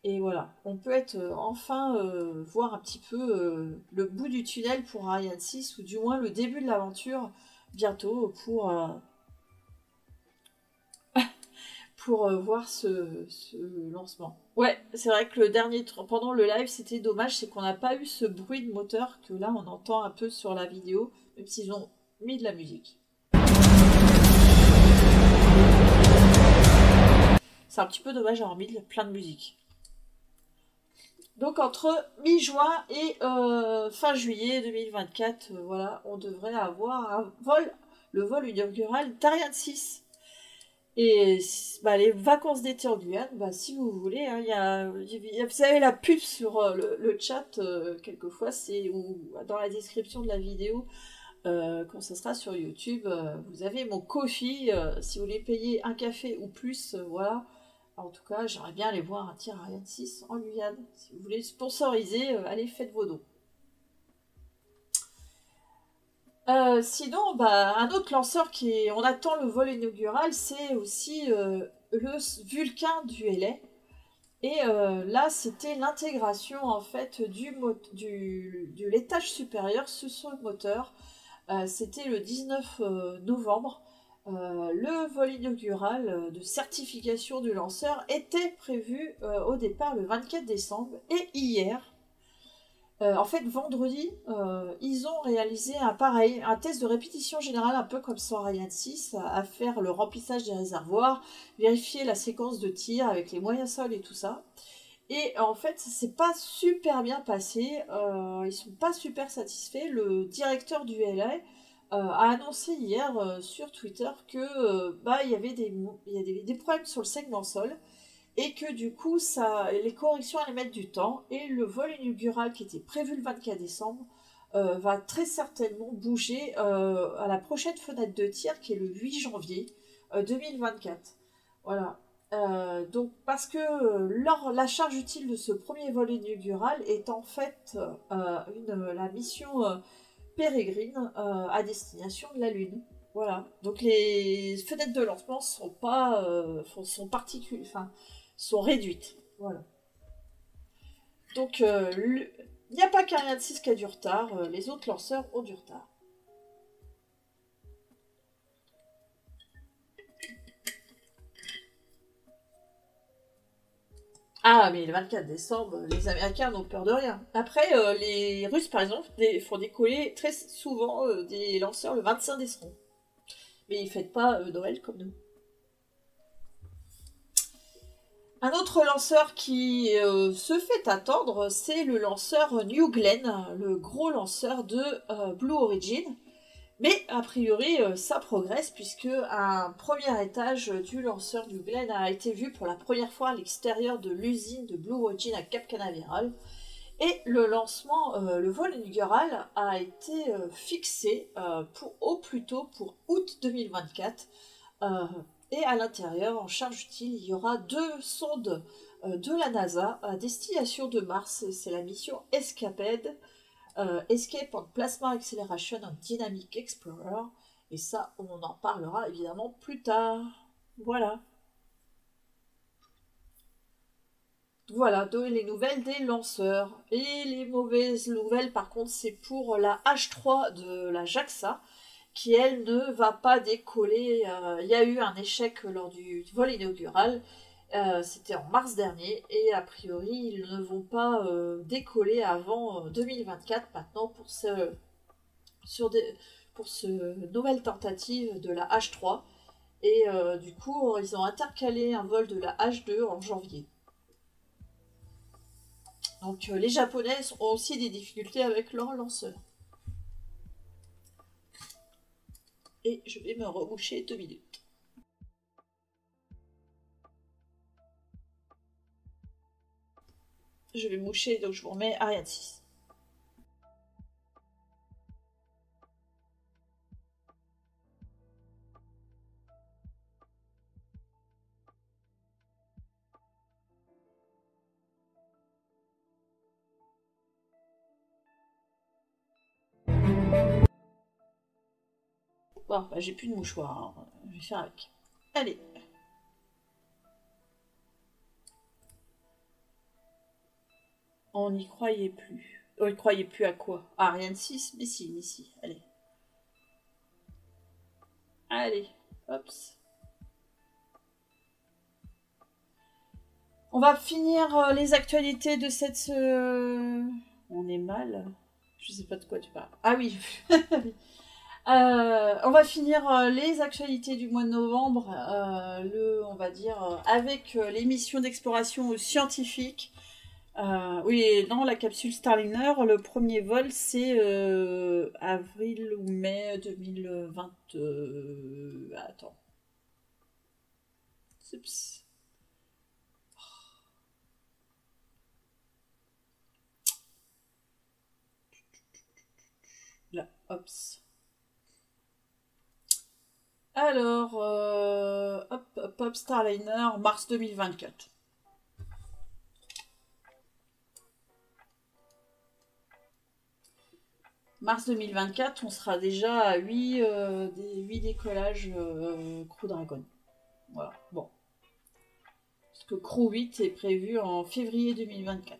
Et voilà, on peut voir un petit peu le bout du tunnel pour Ariane 6, ou du moins le début de l'aventure bientôt pour voir ce lancement. Ouais, c'est vrai que pendant le live, c'était dommage, c'est qu'on n'a pas eu ce bruit de moteur que là on entend un peu sur la vidéo, même s'ils ont mis de la musique. C'est un petit peu dommage d'avoir mis plein de musique. Donc entre mi-juin et fin juillet 2024, voilà, on devrait avoir le vol inaugural d'Ariane 6. Et les vacances d'été en Guyane, si vous voulez, hein, vous avez la pub sur le chat, quelquefois, ou dans la description de la vidéo. Quand ça sera sur YouTube, vous avez mon Ko-fi, si vous voulez payer un café ou plus, voilà. En tout cas, j'aimerais bien aller voir un tir Ariane 6 en Guyane. Si vous voulez sponsoriser, allez, faites vos dons. Sinon, un autre lanceur on attend le vol inaugural, c'est aussi le Vulcain du LA. Et là, c'était l'intégration en fait de l'étage supérieur sur le moteur. C'était le 19 novembre. Le vol inaugural de certification du lanceur était prévu au départ le 24 décembre. Et hier, en fait vendredi, ils ont réalisé un test de répétition générale, un peu comme sur Ariane 6, à faire le remplissage des réservoirs, vérifier la séquence de tir avec les moyens sols et tout ça. Et en fait, ça s'est pas super bien passé, ils sont pas super satisfaits. Le directeur du LA a annoncé hier sur Twitter que il y avait des problèmes sur le segment sol, et que du coup les corrections allaient mettre du temps, et le vol inaugural qui était prévu le 24 décembre va très certainement bouger à la prochaine fenêtre de tir qui est le 8 janvier 2024. Voilà. Donc, parce que la charge utile de ce premier vol inaugural est en fait la mission pérégrine à destination de la Lune. Voilà. Donc, les fenêtres de lancement sont pas, sont réduites. Voilà. Donc, il n'y a pas qu'Ariane 6 qui a du retard. Les autres lanceurs ont du retard. Ah, mais le 24 décembre, les Américains n'ont peur de rien. Après, les Russes, par exemple, font décoller très souvent des lanceurs le 25 décembre. Mais ils ne fêtent pas Noël comme nous. Un autre lanceur qui se fait attendre, c'est le lanceur New Glenn, le gros lanceur de Blue Origin. Mais a priori, ça progresse puisque un premier étage du lanceur New Glenn a été vu pour la première fois à l'extérieur de l'usine de Blue Origin à Cap Canaveral. Et le lancement, le vol inaugural a été fixé au plus tôt pour août 2024. Et à l'intérieur, en charge utile, il y aura 2 sondes de la NASA à destination de Mars. C'est la mission Escapade. Escape on Plasma Acceleration and Dynamic Explorer. Et ça, on en parlera évidemment plus tard. Voilà. Voilà, les nouvelles des lanceurs. Et les mauvaises nouvelles, par contre, c'est pour la H3 de la JAXA, qui, elle, ne va pas décoller. Il y a eu un échec lors du vol inaugural. C'était en mars dernier. Et a priori, ils ne vont pas décoller avant 2024 maintenant pour ce nouvelle tentative de la H3. Et du coup, ils ont intercalé un vol de la H2 en janvier. Donc les Japonais ont aussi des difficultés avec leurs lanceurs. Et je vais me reboucher 2 minutes. Je vais moucher, donc je vous remets Ariane 6. Bon, bah, j'ai plus de mouchoir, hein. Je vais faire avec. Allez. On n'y croyait plus. On n'y croyait plus à quoi? À Ariane 6? Mais si. Allez. Allez. Hop. On va finir les actualités de cette... On est mal. Je sais pas de quoi tu parles. Ah oui. On va finir les actualités du mois de novembre, on va dire, avec les missions d'exploration scientifique. Oui, dans la capsule Starliner, le premier vol, c'est avril ou mai 2020. Attends. Oups. Là, hop. Alors, hop, Starliner, mars 2024. Mars 2024, on sera déjà à 8 décollages Crew Dragon. Voilà, bon. Parce que Crew 8 est prévu en février 2024.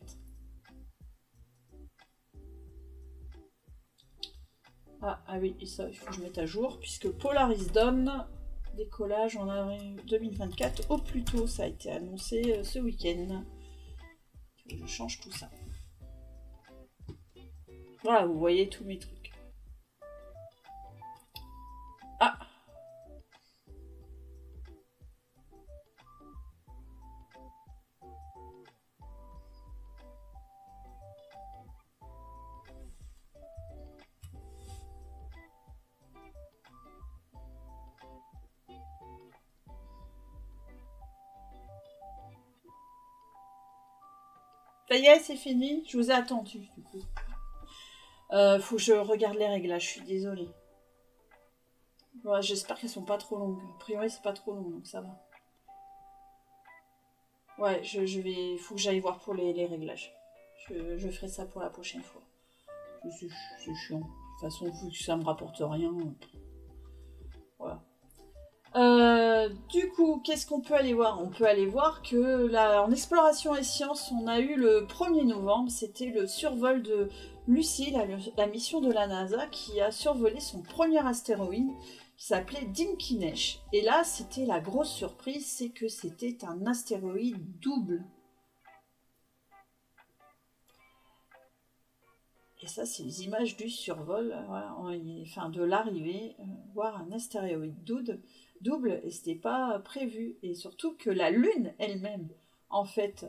Ah oui, et ça, il faut que je mette à jour, puisque Polaris Dawn, décollage en avril 2024, au plus tôt, ça a été annoncé ce week-end. Je change tout ça. Voilà, vous voyez tous mes trucs. Ah! Ça y est, c'est fini. Je vous ai attendu, du coup. Faut que je regarde les réglages, je suis désolée. Ouais, j'espère qu'elles sont pas trop longues. A priori, c'est pas trop long, donc ça va. Ouais, je vais... Il faut que j'aille voir pour les réglages. Je ferai ça pour la prochaine fois. C'est chiant. De toute façon, vu que ça me rapporte rien. Voilà. Du coup, qu'est-ce qu'on peut aller voir? On peut aller voir que là, en exploration et sciences, on a eu le 1er novembre, c'était le survol de Lucy, la mission de la NASA, qui a survolé son premier astéroïde, qui s'appelait Dinkinesh. Et là, c'était la grosse surprise, c'est que c'était un astéroïde double. Et ça, c'est les images du survol, voilà, enfin de l'arrivée, voir un astéroïde double, et c'était pas prévu. Et surtout que la Lune elle-même, en fait,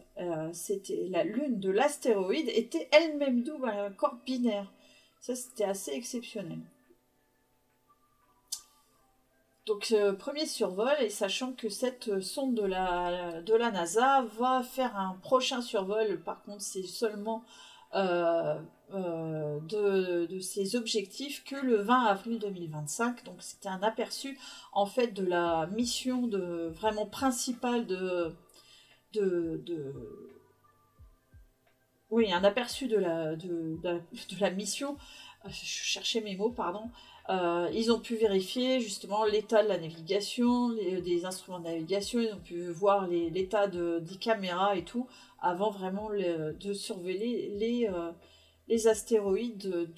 c'était la Lune de l'astéroïde était elle-même double, un corps binaire. Ça, c'était assez exceptionnel. Donc, premier survol, et sachant que cette sonde de la NASA va faire un prochain survol, par contre, c'est seulement de ses objectifs que le 20 avril 2025. Donc, c'était un aperçu, en fait, de la mission vraiment principale oui, un aperçu de la mission. Je cherchais mes mots, pardon. Ils ont pu vérifier justement l'état de la navigation, des instruments de navigation, ils ont pu voir l'état des caméras et tout, avant vraiment de surveiller les astéroïdes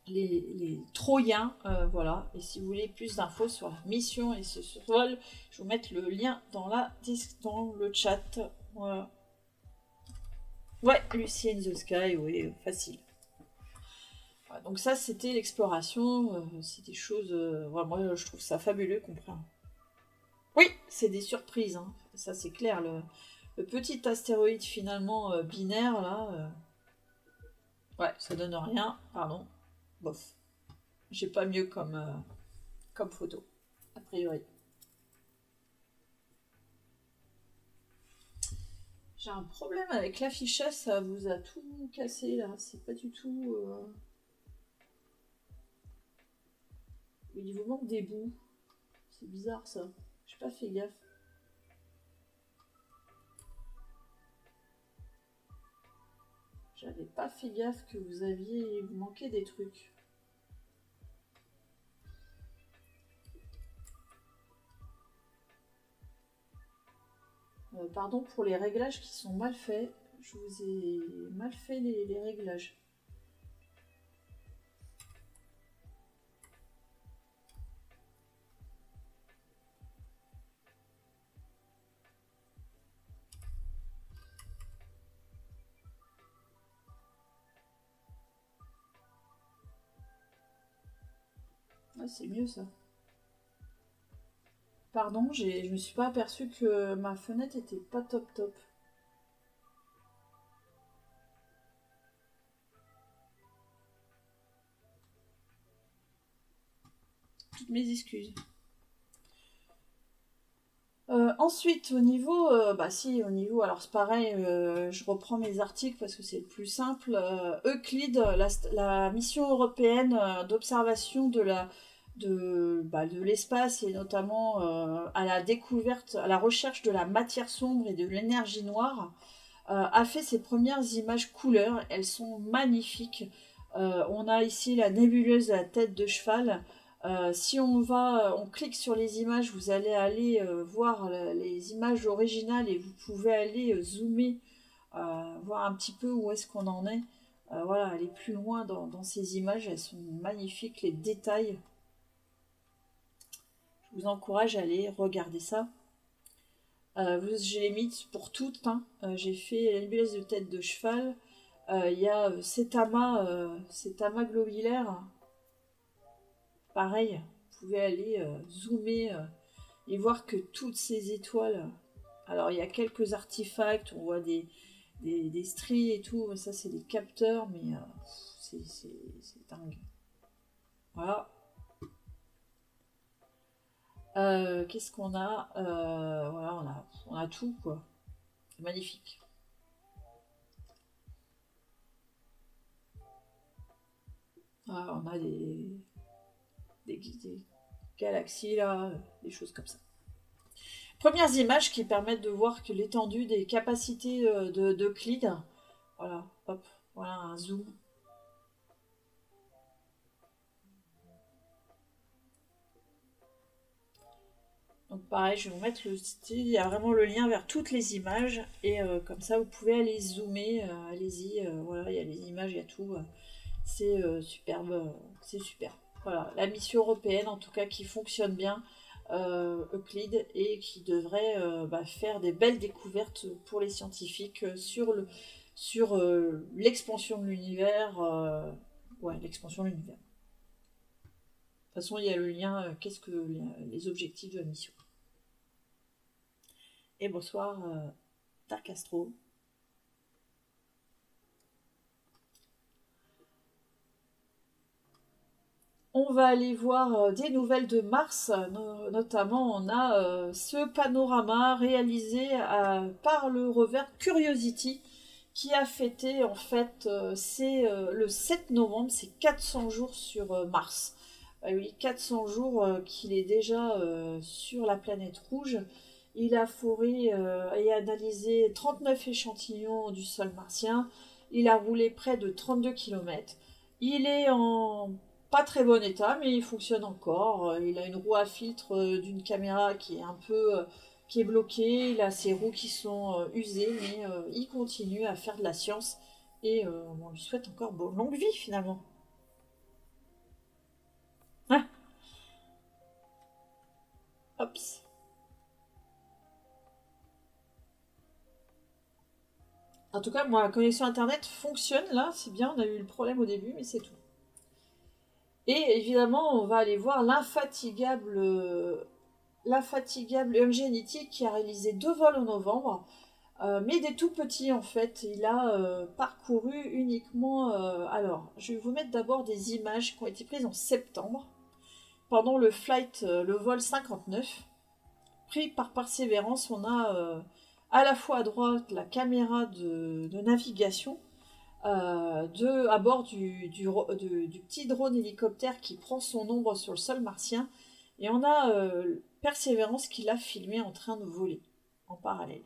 les Troyens, voilà. Et si vous voulez plus d'infos sur la mission et ce survol, je vais vous mettre le lien dans le chat. Voilà. Ouais, Lucy in the Sky, oui, facile. Voilà, donc ça, c'était l'exploration. C'est des choses... voilà, moi, je trouve ça fabuleux, comprendre. Oui, c'est des surprises, hein. Ça, c'est clair. Le petit astéroïde, finalement, binaire, là... ouais, ça donne rien, pardon. Bof. J'ai pas mieux comme photo, a priori. J'ai un problème avec l'affichage, ça vous a tout cassé là, c'est pas du tout... Il vous manque des bouts. C'est bizarre ça, j'ai pas fait gaffe. J'avais pas fait gaffe que vous manquait des trucs. Pardon pour les réglages qui sont mal faits. Je vous ai mal fait les réglages. Ah, c'est mieux ça. Pardon, je me suis pas aperçue que ma fenêtre était pas top. Toutes mes excuses. Ensuite, au niveau, alors c'est pareil, je reprends mes articles parce que c'est le plus simple. Euclide, la mission européenne d'observation de l'espace et notamment à la découverte, à la recherche de la matière sombre et de l'énergie noire, a fait ses premières images couleurs. Elles sont magnifiques. On a ici la nébuleuse de la tête de cheval. Si on clique sur les images, vous allez aller voir les images originales et vous pouvez aller zoomer, voir un petit peu où est-ce qu'on en est. Voilà, aller plus loin dans ces images, elles sont magnifiques, les détails. Je vous encourage à aller regarder ça. Je l'ai mis pour toutes, hein. J'ai fait la nébuleuse de tête de cheval. Il y a cet amas globulaire. Pareil, vous pouvez aller zoomer et voir que toutes ces étoiles... Alors, il y a quelques artefacts, on voit des stries et tout, ça c'est des capteurs, mais c'est dingue. Voilà. Qu'est-ce qu'on a? Voilà, on a tout, quoi. C'est magnifique. Ah, on a des galaxies là, des choses comme ça. Premières images qui permettent de voir que l'étendue des capacités d'Euclide. Voilà, hop, voilà un zoom. Donc pareil, je vais vous mettre le style, il y a vraiment le lien vers toutes les images et comme ça vous pouvez aller zoomer, allez-y, voilà, il y a les images, il y a tout, c'est superbe, c'est super. Voilà, la mission européenne en tout cas qui fonctionne bien, Euclide, et qui devrait faire des belles découvertes pour les scientifiques sur l'expansion de l'univers, l'expansion de l'univers. De toute façon, il y a le lien, qu'est-ce que les objectifs de la mission. Et bonsoir, Dark Astro. On va aller voir des nouvelles de Mars, notamment on a ce panorama réalisé par le rover Curiosity, qui a fêté en fait, c'est le 7 novembre, c'est 400 jours sur Mars. Oui, 400 jours qu'il est déjà sur la planète rouge. Il a foré et analysé 39 échantillons du sol martien. Il a roulé près de 32 km. Il est en pas très bon état, mais il fonctionne encore. Il a une roue à filtre d'une caméra qui est un peu qui est bloquée. Il a ses roues qui sont usées, mais il continue à faire de la science. Et on lui souhaite encore longue vie finalement. Ah. Hops. En tout cas, moi, la connexion internet fonctionne là, c'est bien, on a eu le problème au début, mais c'est tout. Et évidemment, on va aller voir l'infatigable Ingenuity qui a réalisé 2 vols en novembre, mais des tout petits en fait. Il a parcouru uniquement... alors, je vais vous mettre d'abord des images qui ont été prises en septembre, pendant le vol 59, pris par Persévérance. On a à la fois à droite la caméra de navigation à bord du petit drone hélicoptère qui prend son ombre sur le sol martien, et on a Persévérance qui l'a filmé en train de voler en parallèle.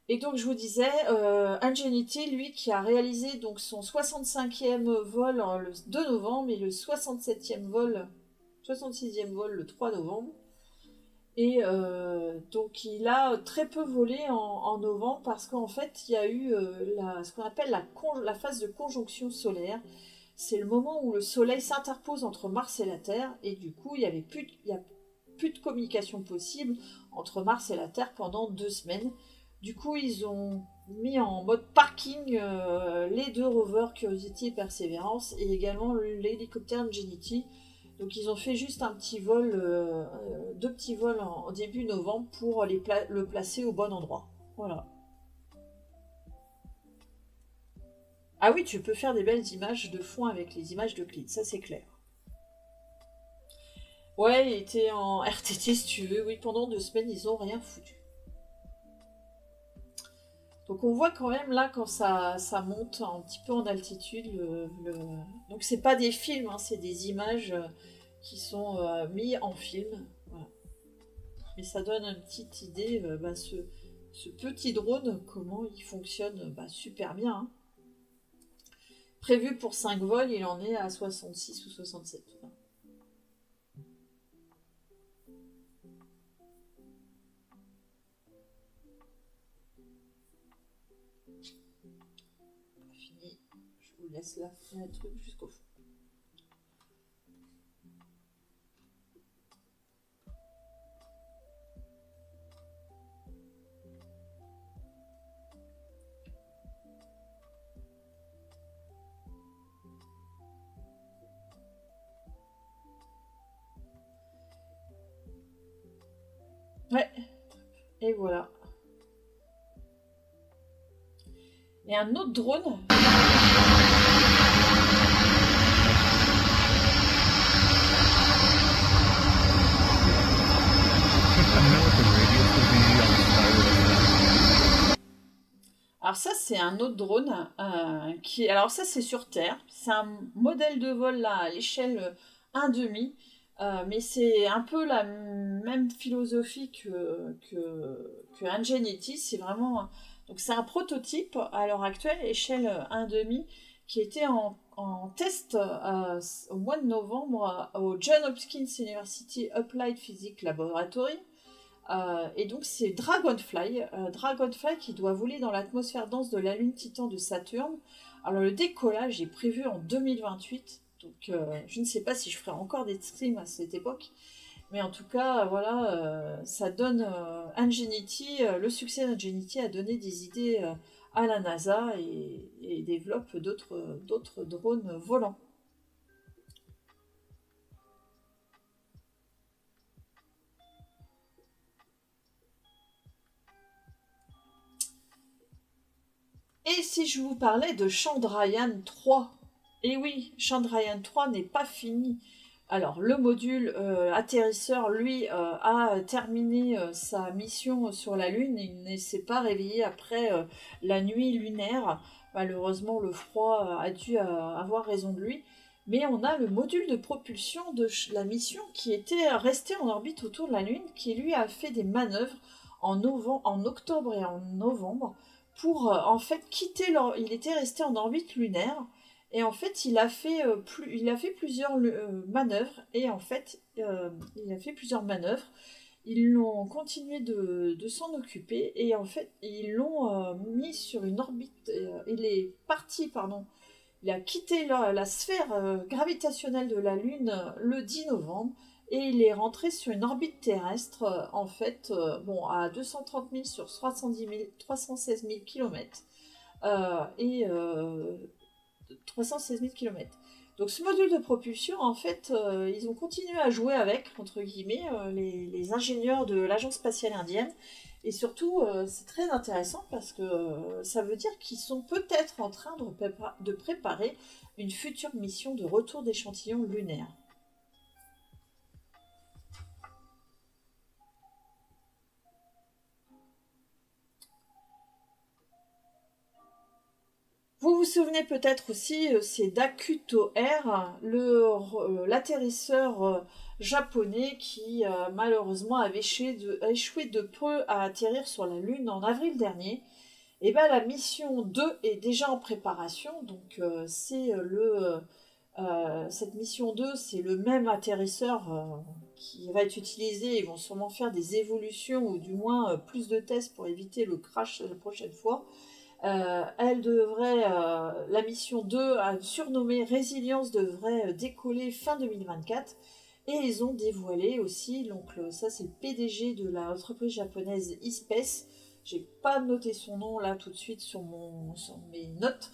Et donc je vous disais, Ingenuity, lui, qui a réalisé donc son 65e vol le 2 novembre et le 66e vol le 3 novembre. Et donc il a très peu volé en novembre parce qu'en fait il y a eu ce qu'on appelle la phase de conjonction solaire. C'est le moment où le soleil s'interpose entre Mars et la Terre, et du coup il n'y a plus de communication possible entre Mars et la Terre pendant 2 semaines. Du coup, ils ont mis en mode parking les 2 rovers Curiosity et Persévérance, et également l'hélicoptère Ingenuity. Donc, ils ont fait juste un petit vol, 2 petits vols en début novembre pour le placer au bon endroit. Voilà. Ah oui, tu peux faire des belles images de fond avec les images d'Euclide, ça c'est clair. Ouais, il était en RTT si tu veux. Oui, pendant 2 semaines, ils n'ont rien foutu. Donc on voit quand même là quand ça monte un petit peu en altitude. Donc c'est pas des films, hein, c'est des images qui sont mises en film. Voilà. Mais ça donne une petite idée, ce petit drone, comment il fonctionne super bien. Hein. Prévu pour 5 vols, il en est à 66 ou 67. Voilà. Je vous laisse là le truc jusqu'au fond. Ouais, et voilà. Et un autre drone. Alors ça, c'est un autre drone alors ça, c'est sur Terre. C'est un modèle de vol là à l'échelle 1,5. Mais c'est un peu la même philosophie que Ingenuity. C'est vraiment... Donc c'est un prototype à l'heure actuelle, échelle 1,5, qui était en test au mois de novembre au Johns Hopkins University Applied Physics Laboratory. Et donc c'est Dragonfly, Dragonfly qui doit voler dans l'atmosphère dense de la lune Titan de Saturne. Alors le décollage est prévu en 2028, donc je ne sais pas si je ferai encore des streams à cette époque, mais en tout cas voilà, ça donne Ingenuity, le succès d'Ingenuity a donné des idées à la NASA et développe d'autres drones volants. Et si je vous parlais de Chandrayaan 3? Eh oui, Chandrayaan 3 n'est pas fini. Alors, le module atterrisseur, lui, a terminé sa mission sur la Lune. Il ne s'est pas réveillé après la nuit lunaire. Malheureusement, le froid a dû avoir raison de lui. Mais on a le module de propulsion de la mission qui était resté en orbite autour de la Lune, qui lui a fait des manœuvres en octobre et en novembre, pour en fait quitter il était resté en orbite lunaire et en fait il a fait plusieurs manœuvres et en fait il a fait plusieurs manœuvres. Ils l'ont continué de s'en occuper et en fait ils l'ont mis sur une orbite. Il est parti, pardon. Il a quitté la sphère gravitationnelle de la Lune le 10 novembre. Et il est rentré sur une orbite terrestre, en fait, à 230 000 sur 316 000 km. 316 000 km. Donc ce module de propulsion, en fait, ils ont continué à jouer avec, entre guillemets, les ingénieurs de l'Agence spatiale indienne. Et surtout, c'est très intéressant parce que ça veut dire qu'ils sont peut-être en train de préparer une future mission de retour d'échantillons lunaires. Vous vous souvenez peut-être aussi, c'est Dakuto Air, l'atterrisseur japonais qui malheureusement avait échoué de peu à atterrir sur la Lune en avril dernier. Et bien la mission 2 est déjà en préparation, donc cette mission 2, c'est le même atterrisseur qui va être utilisé. Ils vont sûrement faire des évolutions ou du moins plus de tests pour éviter le crash la prochaine fois. La mission 2, surnommée Résilience, devrait décoller fin 2024 et ils ont dévoilé aussi, donc ça c'est le PDG de l'entreprise japonaise eSpace, j'ai pas noté son nom là tout de suite sur mes notes,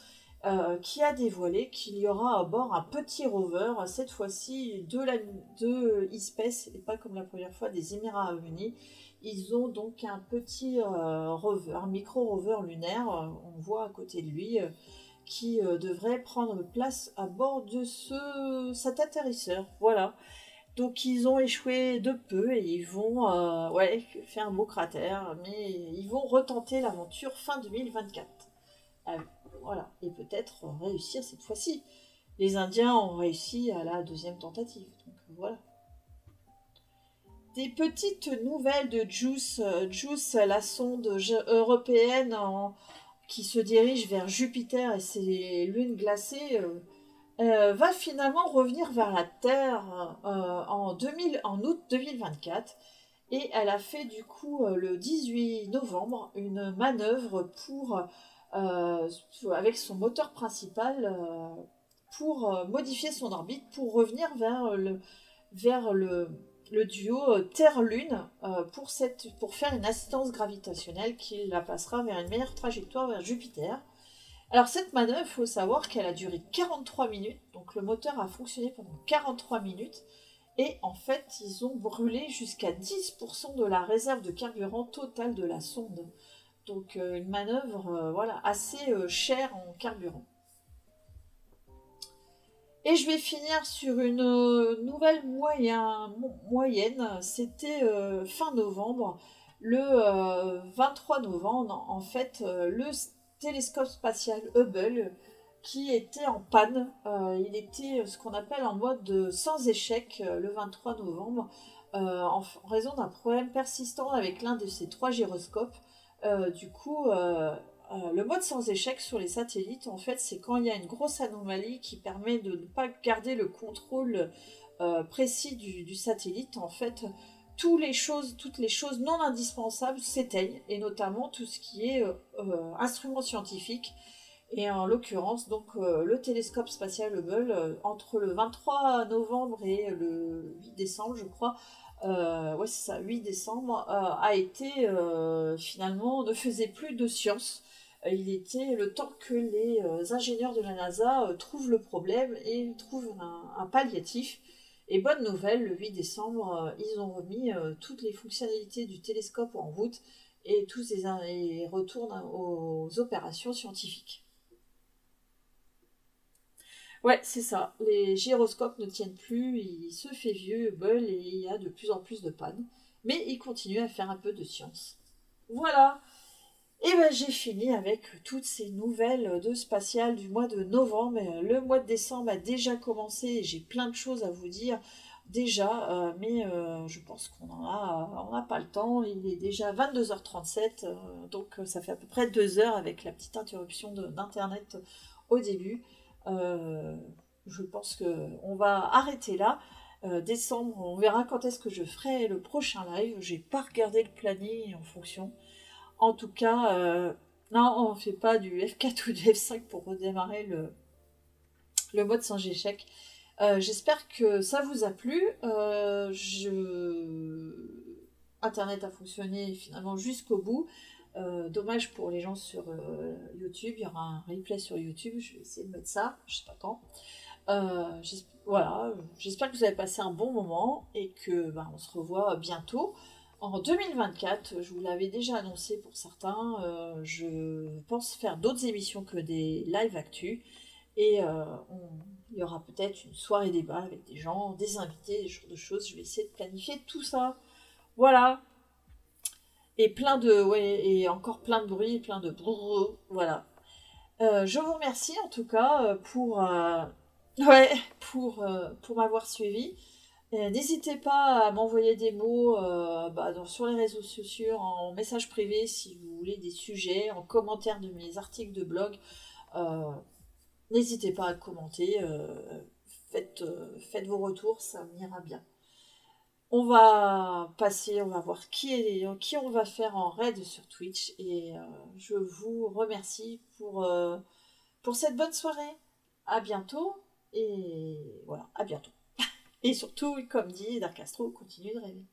qui a dévoilé qu'il y aura à bord un petit rover, cette fois-ci de eSpace et pas comme la première fois des Émirats Arabes Unis. Ils ont donc un petit rover, un micro-rover lunaire, on voit à côté de lui, qui devrait prendre place à bord de cet atterrisseur. Voilà. Donc ils ont échoué de peu et ils vont faire un beau cratère, mais ils vont retenter l'aventure fin 2024. Voilà. Et peut-être réussir cette fois-ci. Les Indiens ont réussi à la deuxième tentative. Donc voilà. Des petites nouvelles de JUICE. JUICE, la sonde européenne qui se dirige vers Jupiter et ses lunes glacées, va finalement revenir vers la Terre en août 2024. Et elle a fait du coup le 18 novembre une manœuvre avec son moteur principal pour modifier son orbite, pour revenir vers le duo Terre-Lune pour faire une assistance gravitationnelle qui la passera vers une meilleure trajectoire vers Jupiter. Alors cette manœuvre, il faut savoir qu'elle a duré 43 minutes, donc le moteur a fonctionné pendant 43 minutes, et en fait ils ont brûlé jusqu'à 10% de la réserve de carburant totale de la sonde. Donc une manœuvre assez chère en carburant. Et je vais finir sur une nouvelle moyenne. C'était fin novembre, le 23 novembre, en fait, le télescope spatial Hubble qui était en panne. Il était ce qu'on appelle en mode sans échec le 23 novembre en raison d'un problème persistant avec l'un de ces 3 gyroscopes. Du coup, le mode sans échec sur les satellites, en fait, c'est quand il y a une grosse anomalie qui permet de ne pas garder le contrôle précis du satellite. En fait, toutes les choses non indispensables s'éteignent, et notamment tout ce qui est instruments scientifiques. Et en l'occurrence, donc, le télescope spatial Hubble, entre le 23 novembre et le 8 décembre, je crois, ouais, c'est ça, 8 décembre, a été, finalement, ne faisait plus de science. Il était le temps que les ingénieurs de la NASA trouvent le problème et trouvent un palliatif. Et bonne nouvelle, le 8 décembre, ils ont remis toutes les fonctionnalités du télescope en route et et retournent aux opérations scientifiques. Ouais, c'est ça. Les gyroscopes ne tiennent plus, il se fait vieux, Hubble, et il y a de plus en plus de pannes. Mais il continue à faire un peu de science. Voilà. Et ben j'ai fini avec toutes ces nouvelles de spatial du mois de novembre. Le mois de décembre a déjà commencé et j'ai plein de choses à vous dire déjà, mais je pense qu'on n'a pas le temps. Il est déjà 22h37, donc ça fait à peu près 2 heures avec la petite interruption d'internet au début. Je pense qu'on va arrêter là. Décembre, on verra quand est-ce que je ferai le prochain live. J'ai pas regardé le planning en fonction. En tout cas, non, on ne fait pas du F4 ou du F5 pour redémarrer le mode sans échec. J'espère que ça vous a plu. Internet a fonctionné finalement jusqu'au bout. Dommage pour les gens sur YouTube. Il y aura un replay sur YouTube. Je vais essayer de mettre ça. Je sais pas quand. Voilà. J'espère que vous avez passé un bon moment et que on se revoit bientôt. En 2024, je vous l'avais déjà annoncé pour certains, je pense faire d'autres émissions que des live actu. Et il y aura peut-être une soirée débat avec des gens, des invités, des genres de choses. Je vais essayer de planifier tout ça. Voilà. Et et encore plein de bruit, plein de brrr, voilà. Je vous remercie en tout cas pour m'avoir suivi. N'hésitez pas à m'envoyer des mots sur les réseaux sociaux, en message privé si vous voulez des sujets, en commentaire de mes articles de blog. N'hésitez pas à commenter, faites vos retours, ça m'ira bien. On va voir qui on va faire en raid sur Twitch, et je vous remercie pour cette bonne soirée. À bientôt, et voilà, à bientôt. Et surtout, comme dit Dark Astro, continue de rêver.